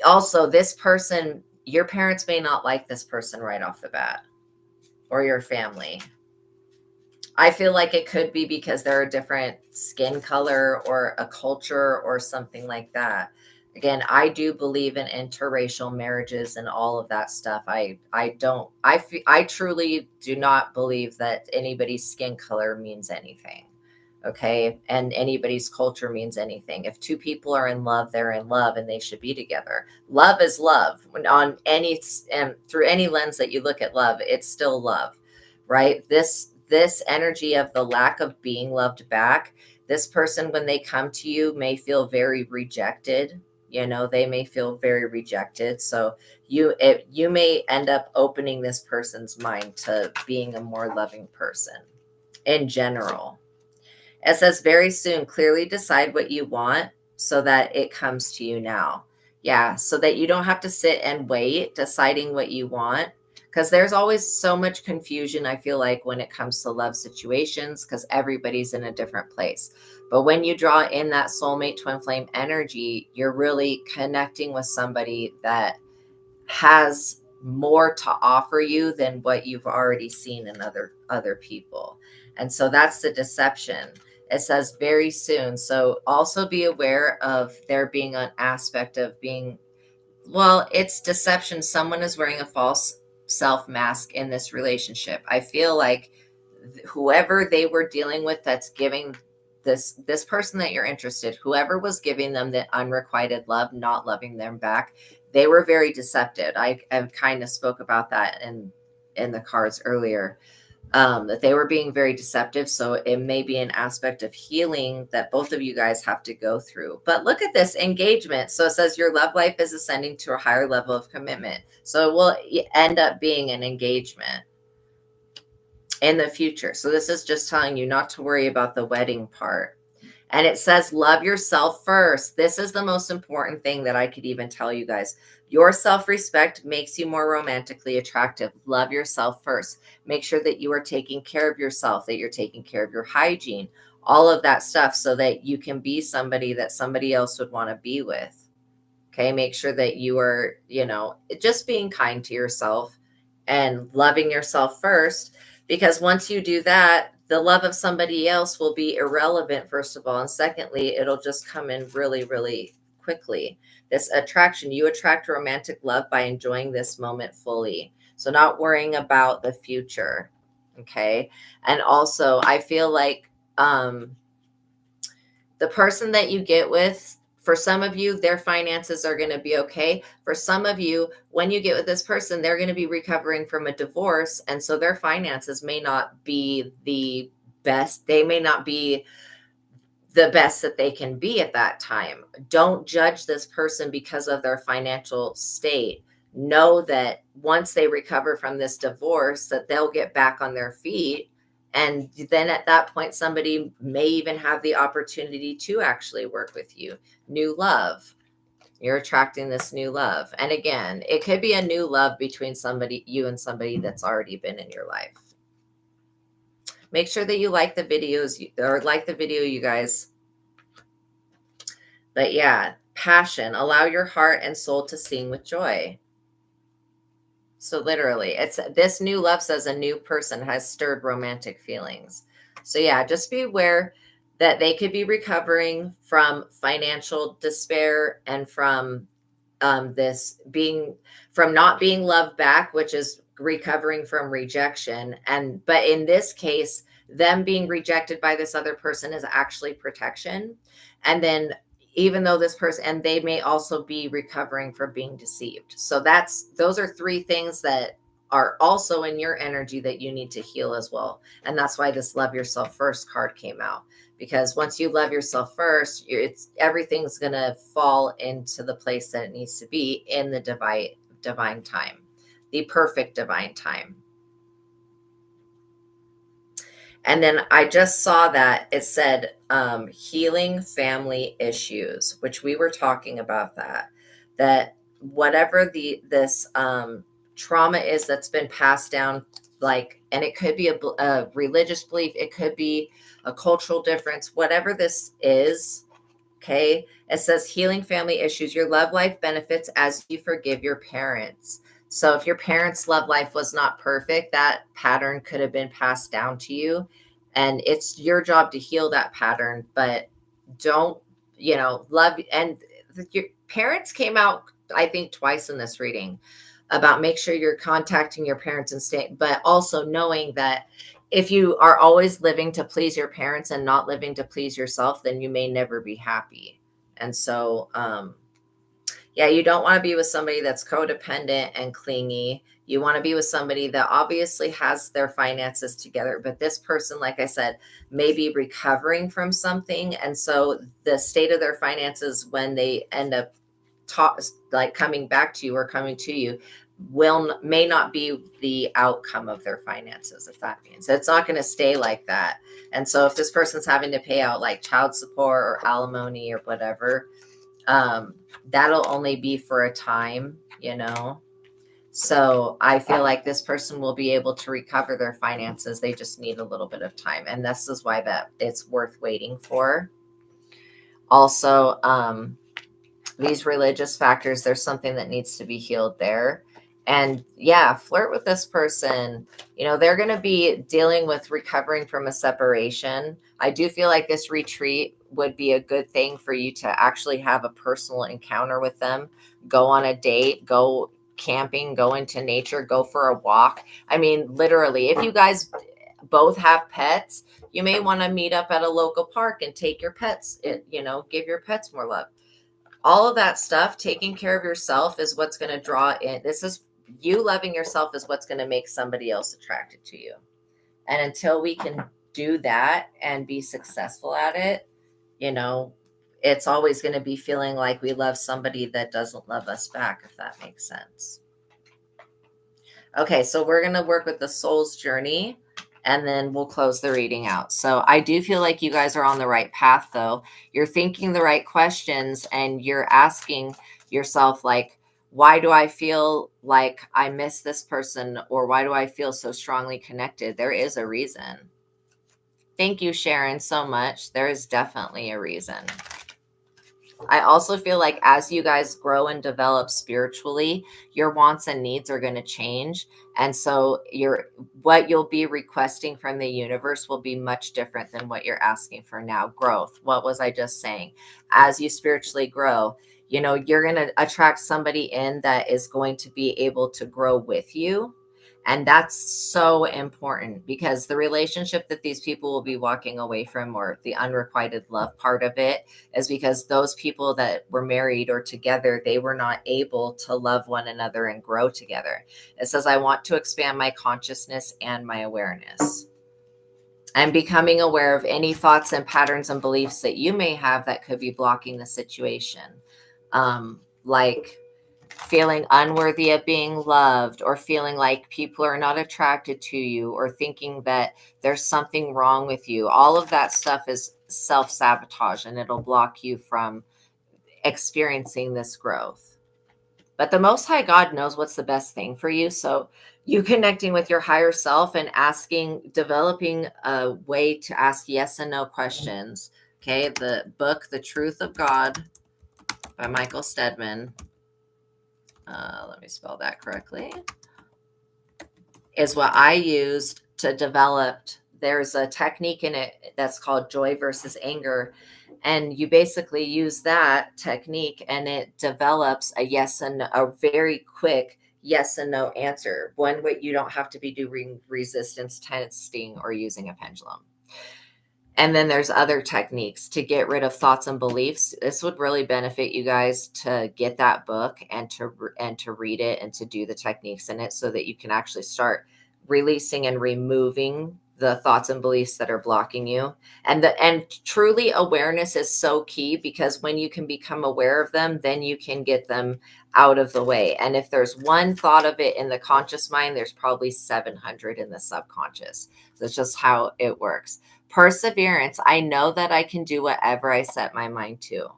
also this person, your parents may not like this person right off the bat, or your family. I feel like it could be because they're a different skin color or a culture or something like that. Again, I do believe in interracial marriages and all of that stuff. I truly do not believe that anybody's skin color means anything. Okay. And anybody's culture means anything. If two people are in love, they're in love and they should be together. Love is love. On any, and through any lens that you look at love, it's still love, right? This energy of the lack of being loved back, this person, when they come to you, may feel very rejected. They may feel very rejected. So you may end up opening this person's mind to being a more loving person in general. It says very soon, clearly decide what you want so that it comes to you now. Yeah, so that you don't have to sit and wait deciding what you want, because there's always so much confusion, I feel like, when it comes to love situations, because everybody's in a different place. But when you draw in that soulmate twin flame energy, you're really connecting with somebody that has more to offer you than what you've already seen in other people. And so that's the deception. It says very soon. So also be aware of there being an aspect of being, well, it's deception. Someone is wearing a false self mask in this relationship. I feel like whoever they were dealing with, that's giving this person that you're interested, whoever was giving them the unrequited love, not loving them back, they were very deceptive. I kind of spoke about that in the cards earlier, that they were being very deceptive. So it may be an aspect of healing that both of you guys have to go through. But look at this engagement. So it says your love life is ascending to a higher level of commitment. So it will end up being an engagement in the future. So this is just telling you not to worry about the wedding part. And it says, love yourself first. This is the most important thing that I could even tell you guys. Your self-respect makes you more romantically attractive. Love yourself first. Make sure that you are taking care of yourself, that you're taking care of your hygiene, all of that stuff, so that you can be somebody that somebody else would want to be with. Okay. Make sure that you are, just being kind to yourself and loving yourself first, because once you do that, the love of somebody else will be irrelevant, first of all. And secondly, it'll just come in really, really quickly. This attraction, you attract romantic love by enjoying this moment fully. So not worrying about the future. Okay. And also, I feel like the person that you get with, for some of you, their finances are going to be okay. For some of you, when you get with this person, they're going to be recovering from a divorce. And so their finances may not be the best. They may not be the best that they can be at that time. Don't judge this person because of their financial state. Know that once they recover from this divorce, that they'll get back on their feet. And then at that point, somebody may even have the opportunity to actually work with you. New love. You're attracting this new love. And again, it could be a new love between you and somebody that's already been in your life. Make sure that you like the videos, or like the video, you guys. But yeah, passion. Allow your heart and soul to sing with joy. So literally, it's this new love, says a new person has stirred romantic feelings. So yeah, just be aware that they could be recovering from financial despair and from this being from not being loved back, which is recovering from rejection. But in this case, them being rejected by this other person is actually protection. And then even though this person, and they may also be recovering from being deceived. So those are three things that are also in your energy that you need to heal as well. And that's why this love yourself first card came out, because once you love yourself first, everything's going to fall into the place that it needs to be in the divine time, the perfect divine time. And then I just saw that it said healing family issues, which we were talking about that whatever this trauma is that's been passed down, like, and it could be a religious belief, it could be a cultural difference, whatever this is. Okay. It says healing family issues. Your love life benefits as you forgive your parents. So if your parents' love life was not perfect, that pattern could have been passed down to you. And it's your job to heal that pattern. But don't, love. And your parents came out, I think, twice in this reading about make sure you're contacting your parents and staying, but also knowing that if you are always living to please your parents and not living to please yourself, then you may never be happy. And so, yeah, you don't want to be with somebody that's codependent and clingy. You want to be with somebody that obviously has their finances together, but this person, like I said, may be recovering from something. And so the state of their finances, when they end up coming back to you or coming to you, may not be the outcome of their finances, if that means it's not going to stay like that. And so if this person's having to pay out like child support or alimony or whatever, that'll only be for a time, so I feel like this person will be able to recover their finances. They just need a little bit of time, and this is why that it's worth waiting for. Also, these religious factors, there's something that needs to be healed there. And yeah, flirt with this person. They're going to be dealing with recovering from a separation. I do feel like this retreat would be a good thing for you to actually have a personal encounter with them. Go on a date, go camping, go into nature, go for a walk. I mean, literally, if you guys both have pets, you may want to meet up at a local park and take your pets, give your pets more love. All of that stuff, taking care of yourself is what's going to draw in. This is you loving yourself is what's going to make somebody else attracted to you. And until we can do that and be successful at it, it's always going to be feeling like we love somebody that doesn't love us back, if that makes sense. Okay, so we're going to work with the soul's journey, and then we'll close the reading out. So I do feel like you guys are on the right path, though. You're thinking the right questions, and you're asking yourself, like, why do I feel like I miss this person? Or why do I feel so strongly connected? There is a reason. Thank you, Sharon, so much. There is definitely a reason. I also feel like as you guys grow and develop spiritually, your wants and needs are going to change. And so what you'll be requesting from the universe will be much different than what you're asking for now. Growth. What was I just saying? As you spiritually grow, you're going to attract somebody in that is going to be able to grow with you. And that's so important, because the relationship that these people will be walking away from, or the unrequited love part of it, is because those people that were married or together, they were not able to love one another and grow together. It says, I want to expand my consciousness and my awareness. I'm becoming aware of any thoughts and patterns and beliefs that you may have that could be blocking the situation. Like feeling unworthy of being loved, or feeling like people are not attracted to you, or thinking that there's something wrong with you. All of that stuff is self-sabotage, and it'll block you from experiencing this growth. But the Most High God knows what's the best thing for you. So you connecting with your higher self and developing a way to ask yes and no questions. Okay, the book, The Truth of God by Michael Stedman. Let me spell that correctly, is what I used to develop there's a technique in it that's called joy versus anger. And you basically use that technique and it develops a yes and a very quick yes and no answer. One way you don't have to be doing resistance testing or using a pendulum. And then there's other techniques to get rid of thoughts and beliefs. This would really benefit you guys to get that book and to read it and to do the techniques in it so that you can actually start releasing and removing the thoughts and beliefs that are blocking you. And truly awareness is so key, because when you can become aware of them, then you can get them out of the way. And if there's one thought of it in the conscious mind, there's probably 700 in the subconscious. That's just how it works. Perseverance. I know that I can do whatever I set my mind to.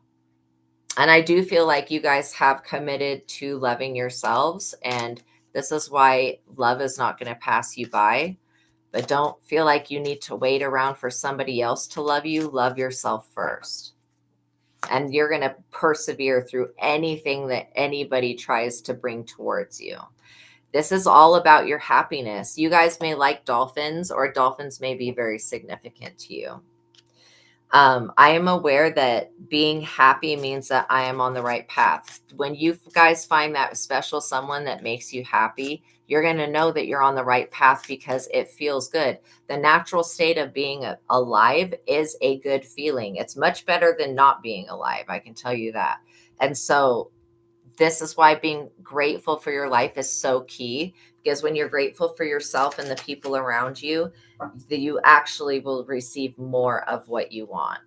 And I do feel like you guys have committed to loving yourselves. And this is why love is not going to pass you by. But don't feel like you need to wait around for somebody else to love you. Love yourself first. And you're going to persevere through anything that anybody tries to bring towards you. This is all about your happiness. You guys may like dolphins, or dolphins may be very significant to you. I am aware that being happy means that I am on the right path. When you guys find that special someone that makes you happy, you're going to know that you're on the right path because it feels good. The natural state of being alive is a good feeling. It's much better than not being alive. I can tell you that. And so this is why being grateful for your life is so key, because when you're grateful for yourself and the people around you, you actually will receive more of what you want.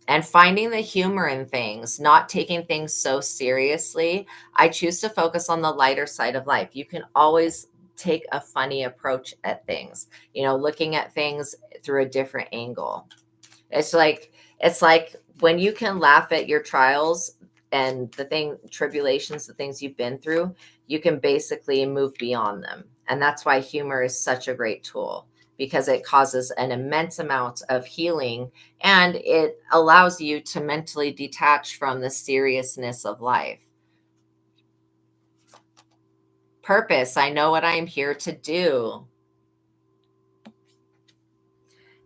And finding the humor in things, not taking things so seriously. I choose to focus on the lighter side of life. You can always take a funny approach at things, looking at things through a different angle. It's like when you can laugh at your trials and tribulations, the things you've been through, you can basically move beyond them. And that's why humor is such a great tool, because it causes an immense amount of healing and it allows you to mentally detach from the seriousness of life. Purpose. I know what I am here to do.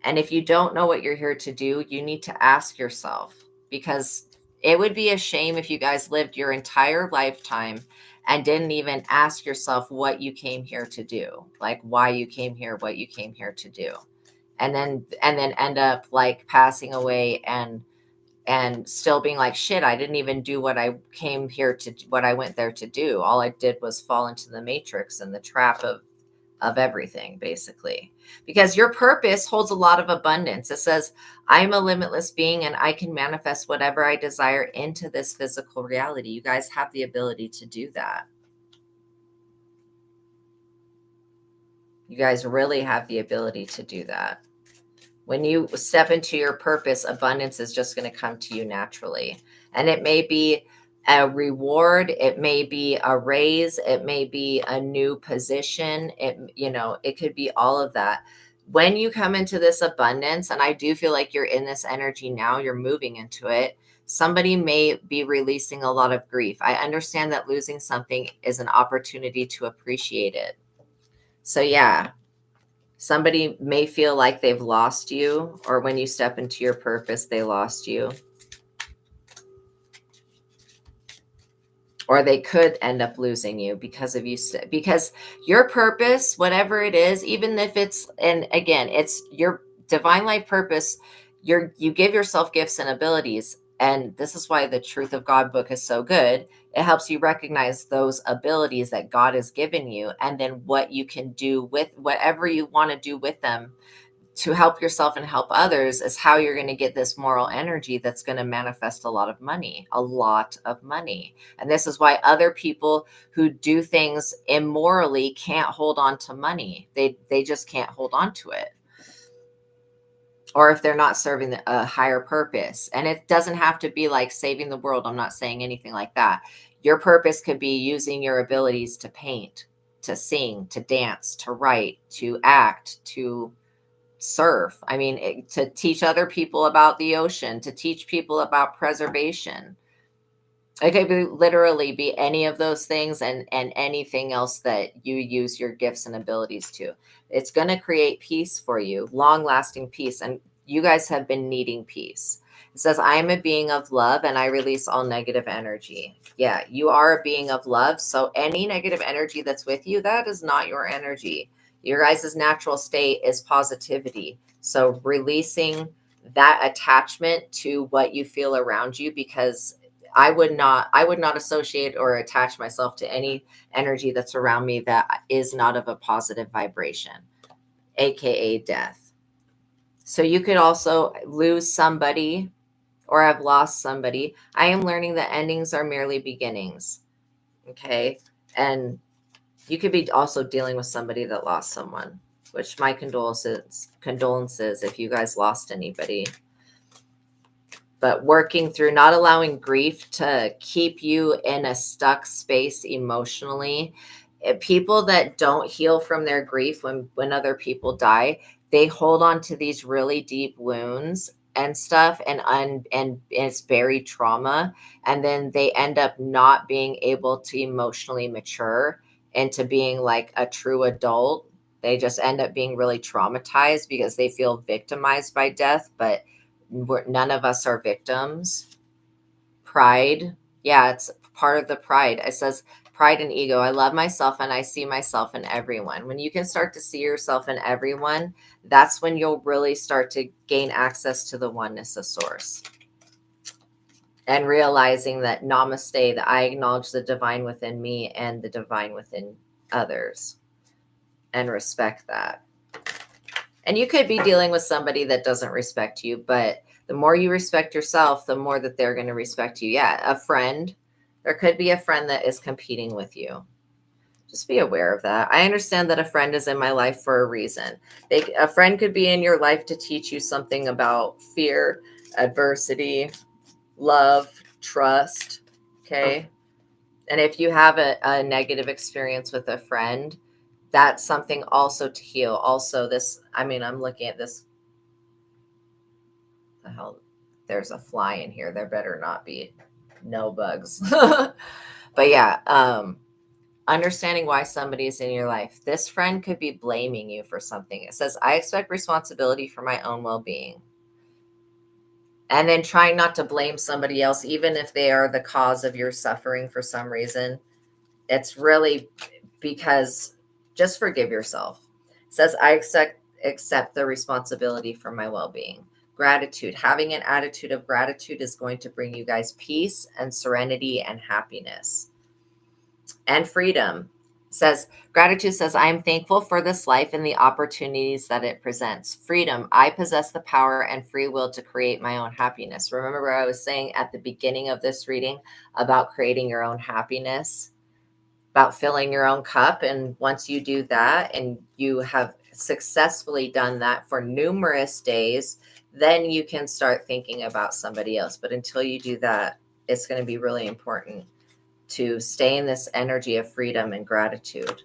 And if you don't know what you're here to do, you need to ask yourself, because it would be a shame if you guys lived your entire lifetime and didn't even ask yourself what you came here to do, like why you came here, what you came here to do. And then end up like passing away and still being like, shit, I didn't even do what I came here to, what I went there to do. All I did was fall into the matrix and the trap of everything, basically. Because your purpose holds a lot of abundance. It says, I'm a limitless being and I can manifest whatever I desire into this physical reality. You guys have the ability to do that. You guys really have the ability to do that. When you step into your purpose, abundance is just going to come to you naturally. And it may be a reward, it may be a raise, it may be a new position, it could be all of that. When you come into this abundance, and I do feel like you're in this energy now, you're moving into it, somebody may be releasing a lot of grief. I understand that losing something is an opportunity to appreciate it. So yeah, somebody may feel like they've lost you, or when you step into your purpose, they lost you. Or they could end up losing you because of you, because your purpose, whatever it is, even if it's, and again, it's your divine life purpose, you give yourself gifts and abilities. And this is why the Truth of God book is so good. It helps you recognize those abilities that God has given you, and then what you can do with whatever you want to do with them to help yourself and help others is how you're going to get this moral energy that's going to manifest a lot of money. And this is why other people who do things immorally can't hold on to money. They just can't hold on to it. Or if they're not serving a higher purpose. And it doesn't have to be like saving the world. I'm not saying anything like that. Your purpose could be using your abilities to paint, to sing, to dance, to write, to act, to surf. I mean, to teach other people about the ocean, to teach people about preservation. It could be literally be any of those things and anything else that you use your gifts and abilities to. It's going to create peace for you, long-lasting peace, and you guys have been needing peace. It says, I am a being of love and I release all negative energy. Yeah, you are a being of love. So any negative energy that's with you, that is not your energy. Your guys' natural state is positivity. So releasing that attachment to what you feel around you, because I would not associate or attach myself to any energy that's around me that is not of a positive vibration, aka death. So you could also lose somebody or have lost somebody. I am learning that endings are merely beginnings. Okay? And you could be also dealing with somebody that lost someone, which my condolences if you guys lost anybody. But working through, not allowing grief to keep you in a stuck space emotionally. People that don't heal from their grief when other people die, they hold on to these really deep wounds and stuff, and it's buried trauma, and then they end up not being able to emotionally mature into being like a true adult. They just end up being really traumatized because they feel victimized by death, but none of us are victims. Pride. Yeah, it's part of the pride. It says pride and ego. I love myself and I see myself in everyone. When you can start to see yourself in everyone, that's when you'll really start to gain access to the oneness of source. And realizing that namaste, that I acknowledge the divine within me and the divine within others and respect that. And you could be dealing with somebody that doesn't respect you, but the more you respect yourself, the more that they're going to respect you. Yeah, a friend. There could be a friend that is competing with you. Just be aware of that. I understand that a friend is in my life for a reason. A friend could be in your life to teach you something about fear, adversity, love, trust. Okay. And if you have a negative experience with a friend, that's something also to heal. Also, I'm looking at this. The hell, there's a fly in here. There better not be no bugs. But yeah, understanding why somebody is in your life. This friend could be blaming you for something. It says, I expect responsibility for my own well-being. And then trying not to blame somebody else, even if they are the cause of your suffering for some reason. It's really because just forgive yourself. It says, I accept the responsibility for my well-being. Gratitude. Having an attitude of gratitude is going to bring you guys peace and serenity and happiness. And freedom. Says, gratitude says, I am thankful for this life and the opportunities that it presents. Freedom. I possess the power and free will to create my own happiness. Remember what I was saying at the beginning of this reading about creating your own happiness, about filling your own cup. And once you do that and you have successfully done that for numerous days, then you can start thinking about somebody else. But until you do that, it's going to be really important to stay in this energy of freedom and gratitude.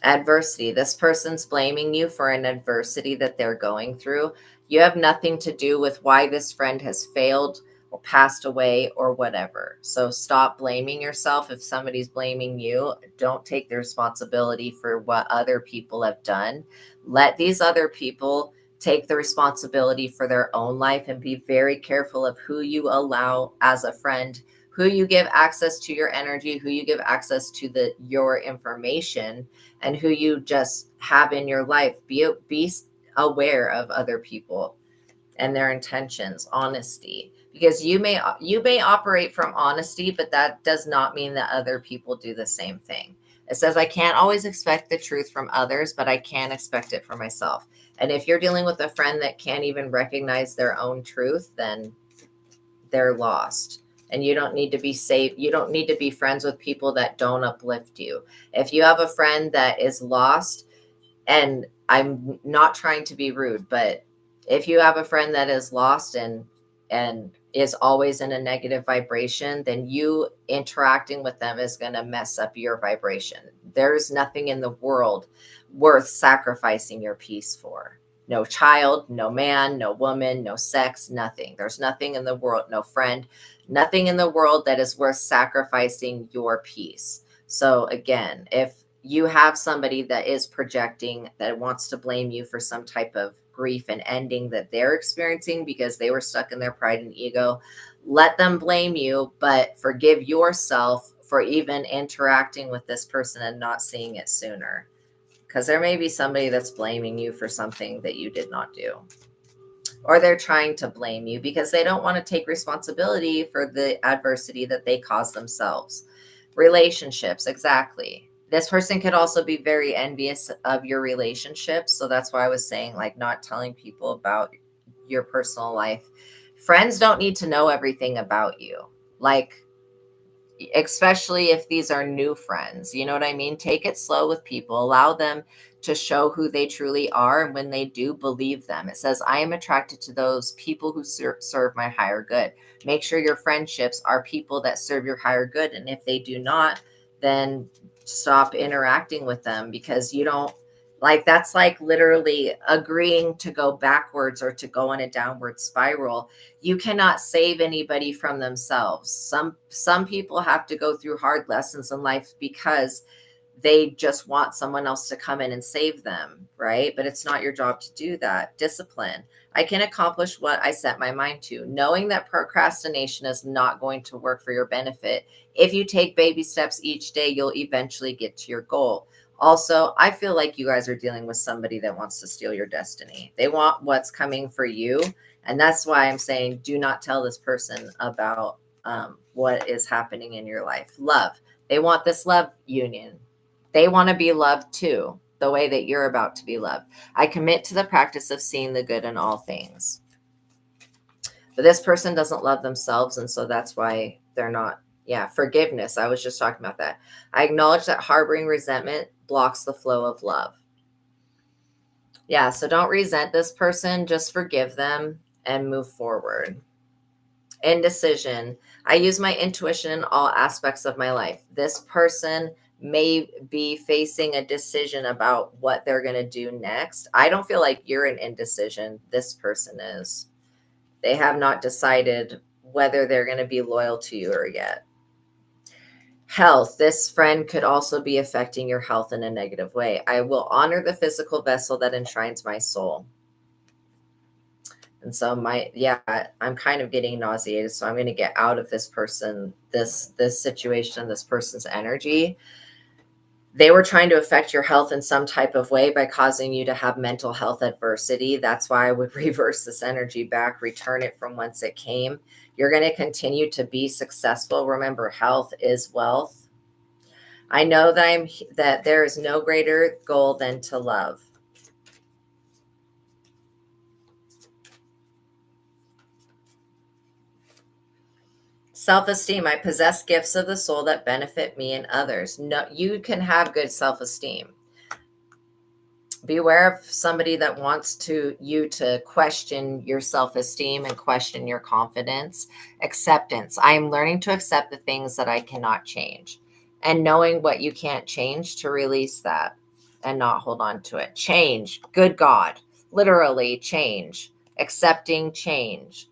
Adversity. This person's blaming you for an adversity that they're going through. You have nothing to do with why this friend has failed or passed away or whatever. So stop blaming yourself. If somebody's blaming you, don't take the responsibility for what other people have done. Let these other people take the responsibility for their own life, and be very careful of who you allow as a friend, who you give access to your energy, who you give access to your information, and who you just have in your life. Be aware of other people and their intentions. Honesty, because you may operate from honesty, but that does not mean that other people do the same thing. It says, I can't always expect the truth from others, but I can expect it for myself. And if you're dealing with a friend that can't even recognize their own truth, then they're lost. And you don't need to be safe. You don't need to be friends with people that don't uplift you. If you have a friend that is lost, and I'm not trying to be rude, but if you have a friend that is lost and is always in a negative vibration, then you interacting with them is going to mess up your vibration. There's nothing in the world worth sacrificing your peace for. No child, no man, no woman, no sex, nothing. There's nothing in the world, no friend, Nothing in the world that is worth sacrificing your peace. So again, if you have somebody that is projecting, that wants to blame you for some type of grief and ending that they're experiencing because they were stuck in their pride and ego, let them blame you, but forgive yourself for even interacting with this person and not seeing it sooner. Because there may be somebody that's blaming you for something that you did not do. Or they're trying to blame you because they don't want to take responsibility for the adversity that they caused themselves. Relationships, exactly. This person could also be very envious of your relationships. So that's why I was saying, like, not telling people about your personal life. Friends don't need to know everything about you. Like, especially if these are new friends, you know what I mean? Take it slow with people, allow them to show who they truly are. And when they do, believe them. It says, I am attracted to those people who serve my higher good. Make sure your friendships are people that serve your higher good. And if they do not, then stop interacting with them, because you don't, like, that's like literally agreeing to go backwards or to go in a downward spiral. You cannot save anybody from themselves. Some people have to go through hard lessons in life because they just want someone else to come in and save them, right? But it's not your job to do that. Discipline. I can accomplish what I set my mind to, knowing that procrastination is not going to work for your benefit. If you take baby steps each day, you'll eventually get to your goal. Also, I feel like you guys are dealing with somebody that wants to steal your destiny. They want what's coming for you. And that's why I'm saying, do not tell this person about what is happening in your life. Love. They want this love union. They want to be loved too, the way that you're about to be loved. I commit to the practice of seeing the good in all things. But this person doesn't love themselves. And so that's why they're not. Yeah, forgiveness. I was just talking about that. I acknowledge that harboring resentment blocks the flow of love. Yeah, so don't resent this person. Just forgive them and move forward. Indecision. I use my intuition in all aspects of my life. This person may be facing a decision about what they're going to do next. I don't feel like you're in indecision. This person is. They have not decided whether they're going to be loyal to you or yet. Health. This friend could also be affecting your health in a negative way. I will honor the physical vessel that enshrines my soul. And so I'm kind of getting nauseated. So I'm going to get out of this person, this situation, this person's energy. They were trying to affect your health in some type of way by causing you to have mental health adversity. That's why I would reverse this energy back, return it from whence it came. You're going to continue to be successful. Remember, health is wealth. I know that there is no greater goal than to love. Self-esteem. I possess gifts of the soul that benefit me and others. No, you can have good self-esteem. Beware of somebody that wants you to question your self-esteem and question your confidence. Acceptance. I am learning to accept the things that I cannot change, and knowing what you can't change, to release that and not hold on to it. Change. Good God. Literally change. Accepting change.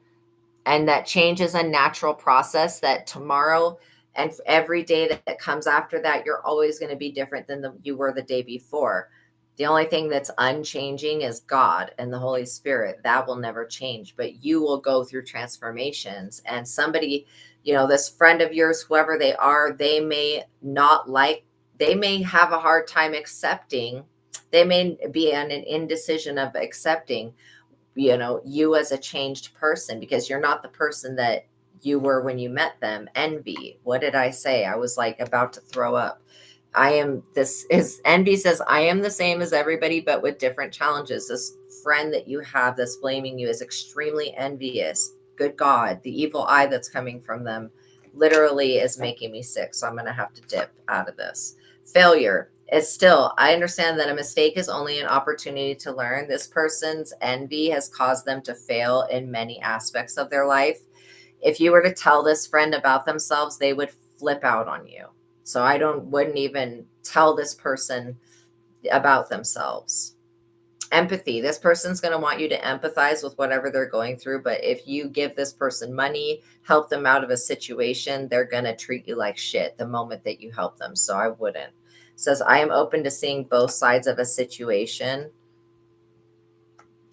And that change is a natural process, that tomorrow and every day that comes after that, you're always going to be different than you were the day before. The only thing that's unchanging is God and the Holy Spirit. That will never change, but you will go through transformations. And somebody, this friend of yours, whoever they are, they may have a hard time accepting. They may be in an indecision of accepting, you as a changed person, because you're not the person that you were when you met them. Envy. What did I say? I was like about to throw up. Envy says, I am the same as everybody, but with different challenges. This friend that you have that's blaming you is extremely envious. Good God, the evil eye that's coming from them literally is making me sick. So I'm going to have to dip out of this. Failure. I understand that a mistake is only an opportunity to learn. This person's envy has caused them to fail in many aspects of their life. If you were to tell this friend about themselves, they would flip out on you. So wouldn't even tell this person about themselves. Empathy. This person's going to want you to empathize with whatever they're going through. But if you give this person money, help them out of a situation, they're going to treat you like shit the moment that you help them. So I wouldn't. It says, I am open to seeing both sides of a situation.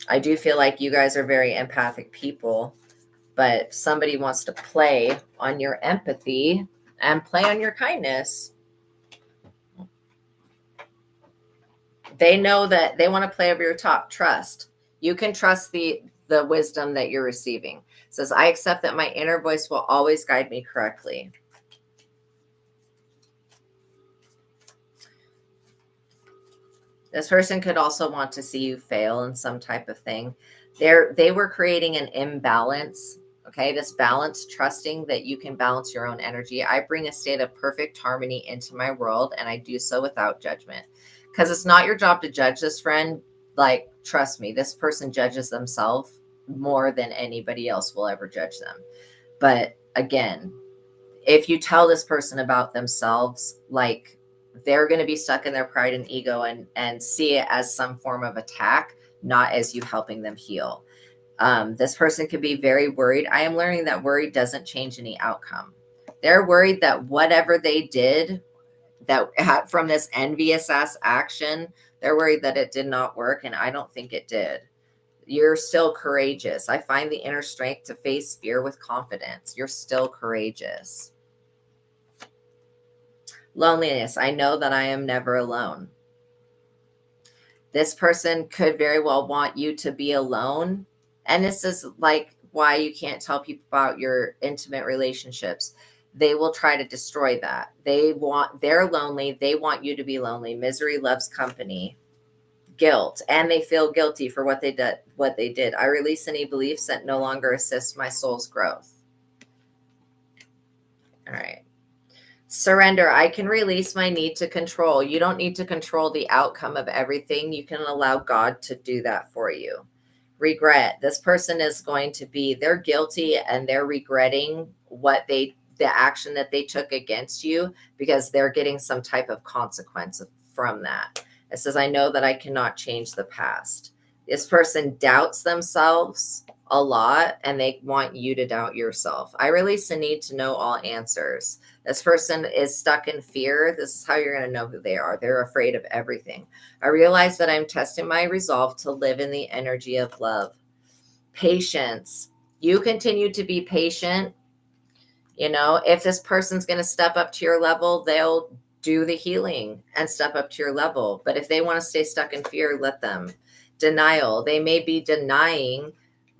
I do feel like you guys are very empathic people, but somebody wants to play on your empathy and play on your kindness. They know that they want to play over your top. Trust. You can trust the wisdom that you're receiving. It says, I accept that my inner voice will always guide me correctly. This person could also want to see you fail in some type of thing. They were creating an imbalance. Okay, this balance, trusting that you can balance your own energy. I bring a state of perfect harmony into my world, and I do so without judgment. Because it's not your job to judge this friend. Like, trust me, this person judges themselves more than anybody else will ever judge them. But again, if you tell this person about themselves, like, they're going to be stuck in their pride and ego and see it as some form of attack, not as you helping them heal. This person could be very worried. I am learning that worry doesn't change any outcome. They're worried that whatever they did that from this envious ass action, they're worried that it did not work. And I don't think it did. You're still courageous. I find the inner strength to face fear with confidence. You're still courageous. Loneliness. I know that I am never alone. This person could very well want you to be alone. And this is like why you can't tell people about your intimate relationships. They will try to destroy that. They're lonely. They want you to be lonely. Misery loves company. Guilt. And they feel guilty for what they did. I release any beliefs that no longer assist my soul's growth. All right. Surrender. I can release my need to control. You don't need to control the outcome of everything. You can allow God to do that for you. Regret. This person is going to be, they're guilty and they're regretting the action that they took against you because they're getting some type of consequence from that. It says, I know that I cannot change the past. This person doubts themselves a lot and they want you to doubt yourself. I release the need to know all answers. This person is stuck in fear. This is how you're going to know who they are. They're afraid of everything. I realize that I'm testing my resolve to live in the energy of love. Patience. You continue to be patient. You know, if this person's going to step up to your level, they'll do the healing and step up to your level. But if they want to stay stuck in fear, let them. Denial. They may be denying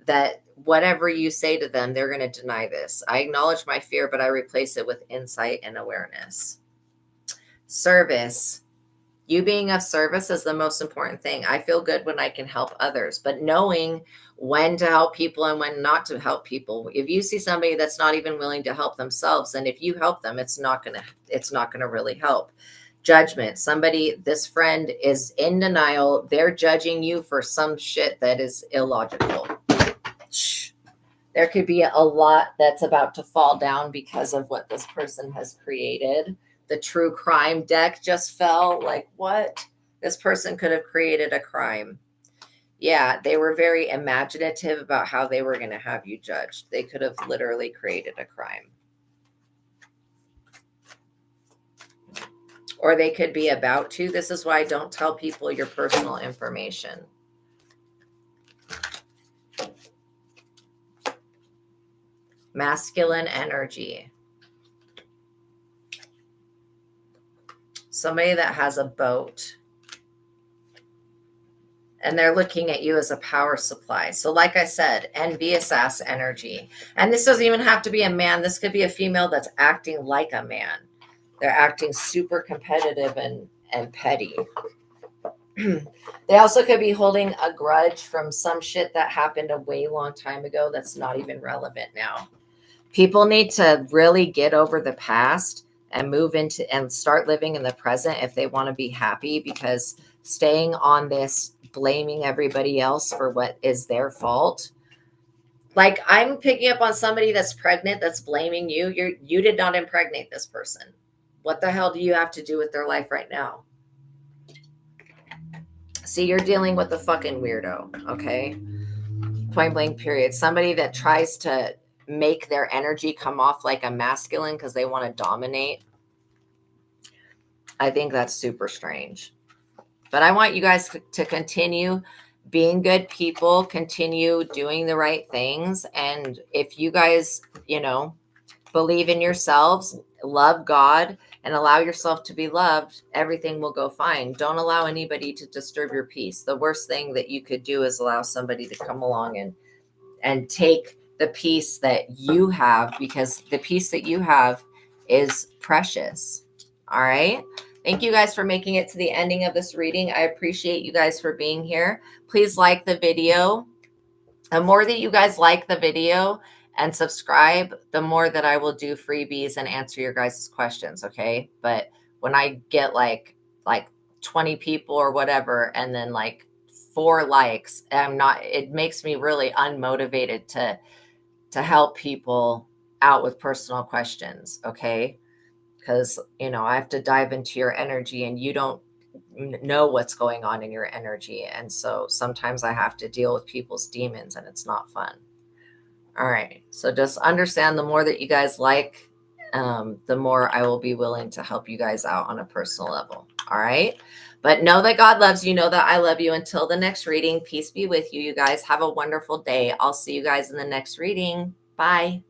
that whatever you say to them, they're going to deny this. I acknowledge my fear, but I replace it with insight and awareness. Service. You being of service is the most important thing. I feel good when I can help others, but knowing when to help people and when not to help people. If you see somebody that's not even willing to help themselves, and if you help them, it's not going to really help. Judgment. This friend is in denial. They're judging you for some shit that is illogical. There could be a lot that's about to fall down because of what this person has created. The true crime deck just fell. Like, what? This person could have created a crime. Yeah, they were very imaginative about how they were going to have you judged. They could have literally created a crime. Or they could be about to. This is why I don't tell people your personal information. Masculine energy. Somebody that has a boat. And they're looking at you as a power supply. So like I said, envious ass energy. And this doesn't even have to be a man. This could be a female that's acting like a man. They're acting super competitive and petty. They also could be holding a grudge from some shit that happened a way long time ago that's not even relevant now. People need to really get over the past and move into and start living in the present if they want to be happy, because staying on this blaming everybody else for what is their fault. Like, I'm picking up on somebody that's pregnant that's blaming you. You did not impregnate this person. What the hell do you have to do with their life right now? See, you're dealing with a fucking weirdo, okay? Point blank period. Somebody that tries to make their energy come off like a masculine because they want to dominate. I think that's super strange. But I want you guys to continue being good people, continue doing the right things. And if you guys, believe in yourselves, love God, and allow yourself to be loved, everything will go fine. Don't allow anybody to disturb your peace. The worst thing that you could do is allow somebody to come along and take the peace that you have, because the peace that you have is precious. All right. Thank you guys for making it to the ending of this reading. I appreciate you guys for being here. Please like the video. The more that you guys like the video and subscribe, the more that I will do freebies and answer your guys' questions. Okay. But when I get like 20 people or whatever, and then like 4 likes, it makes me really unmotivated to help people out with personal questions. Okay. Because, I have to dive into your energy, and you don't know what's going on in your energy. And so sometimes I have to deal with people's demons, and it's not fun. All right. So just understand, the more that you guys like, the more I will be willing to help you guys out on a personal level. All right. But know that God loves you. Know that I love you. Until the next reading, peace be with you. You guys have a wonderful day. I'll see you guys in the next reading. Bye.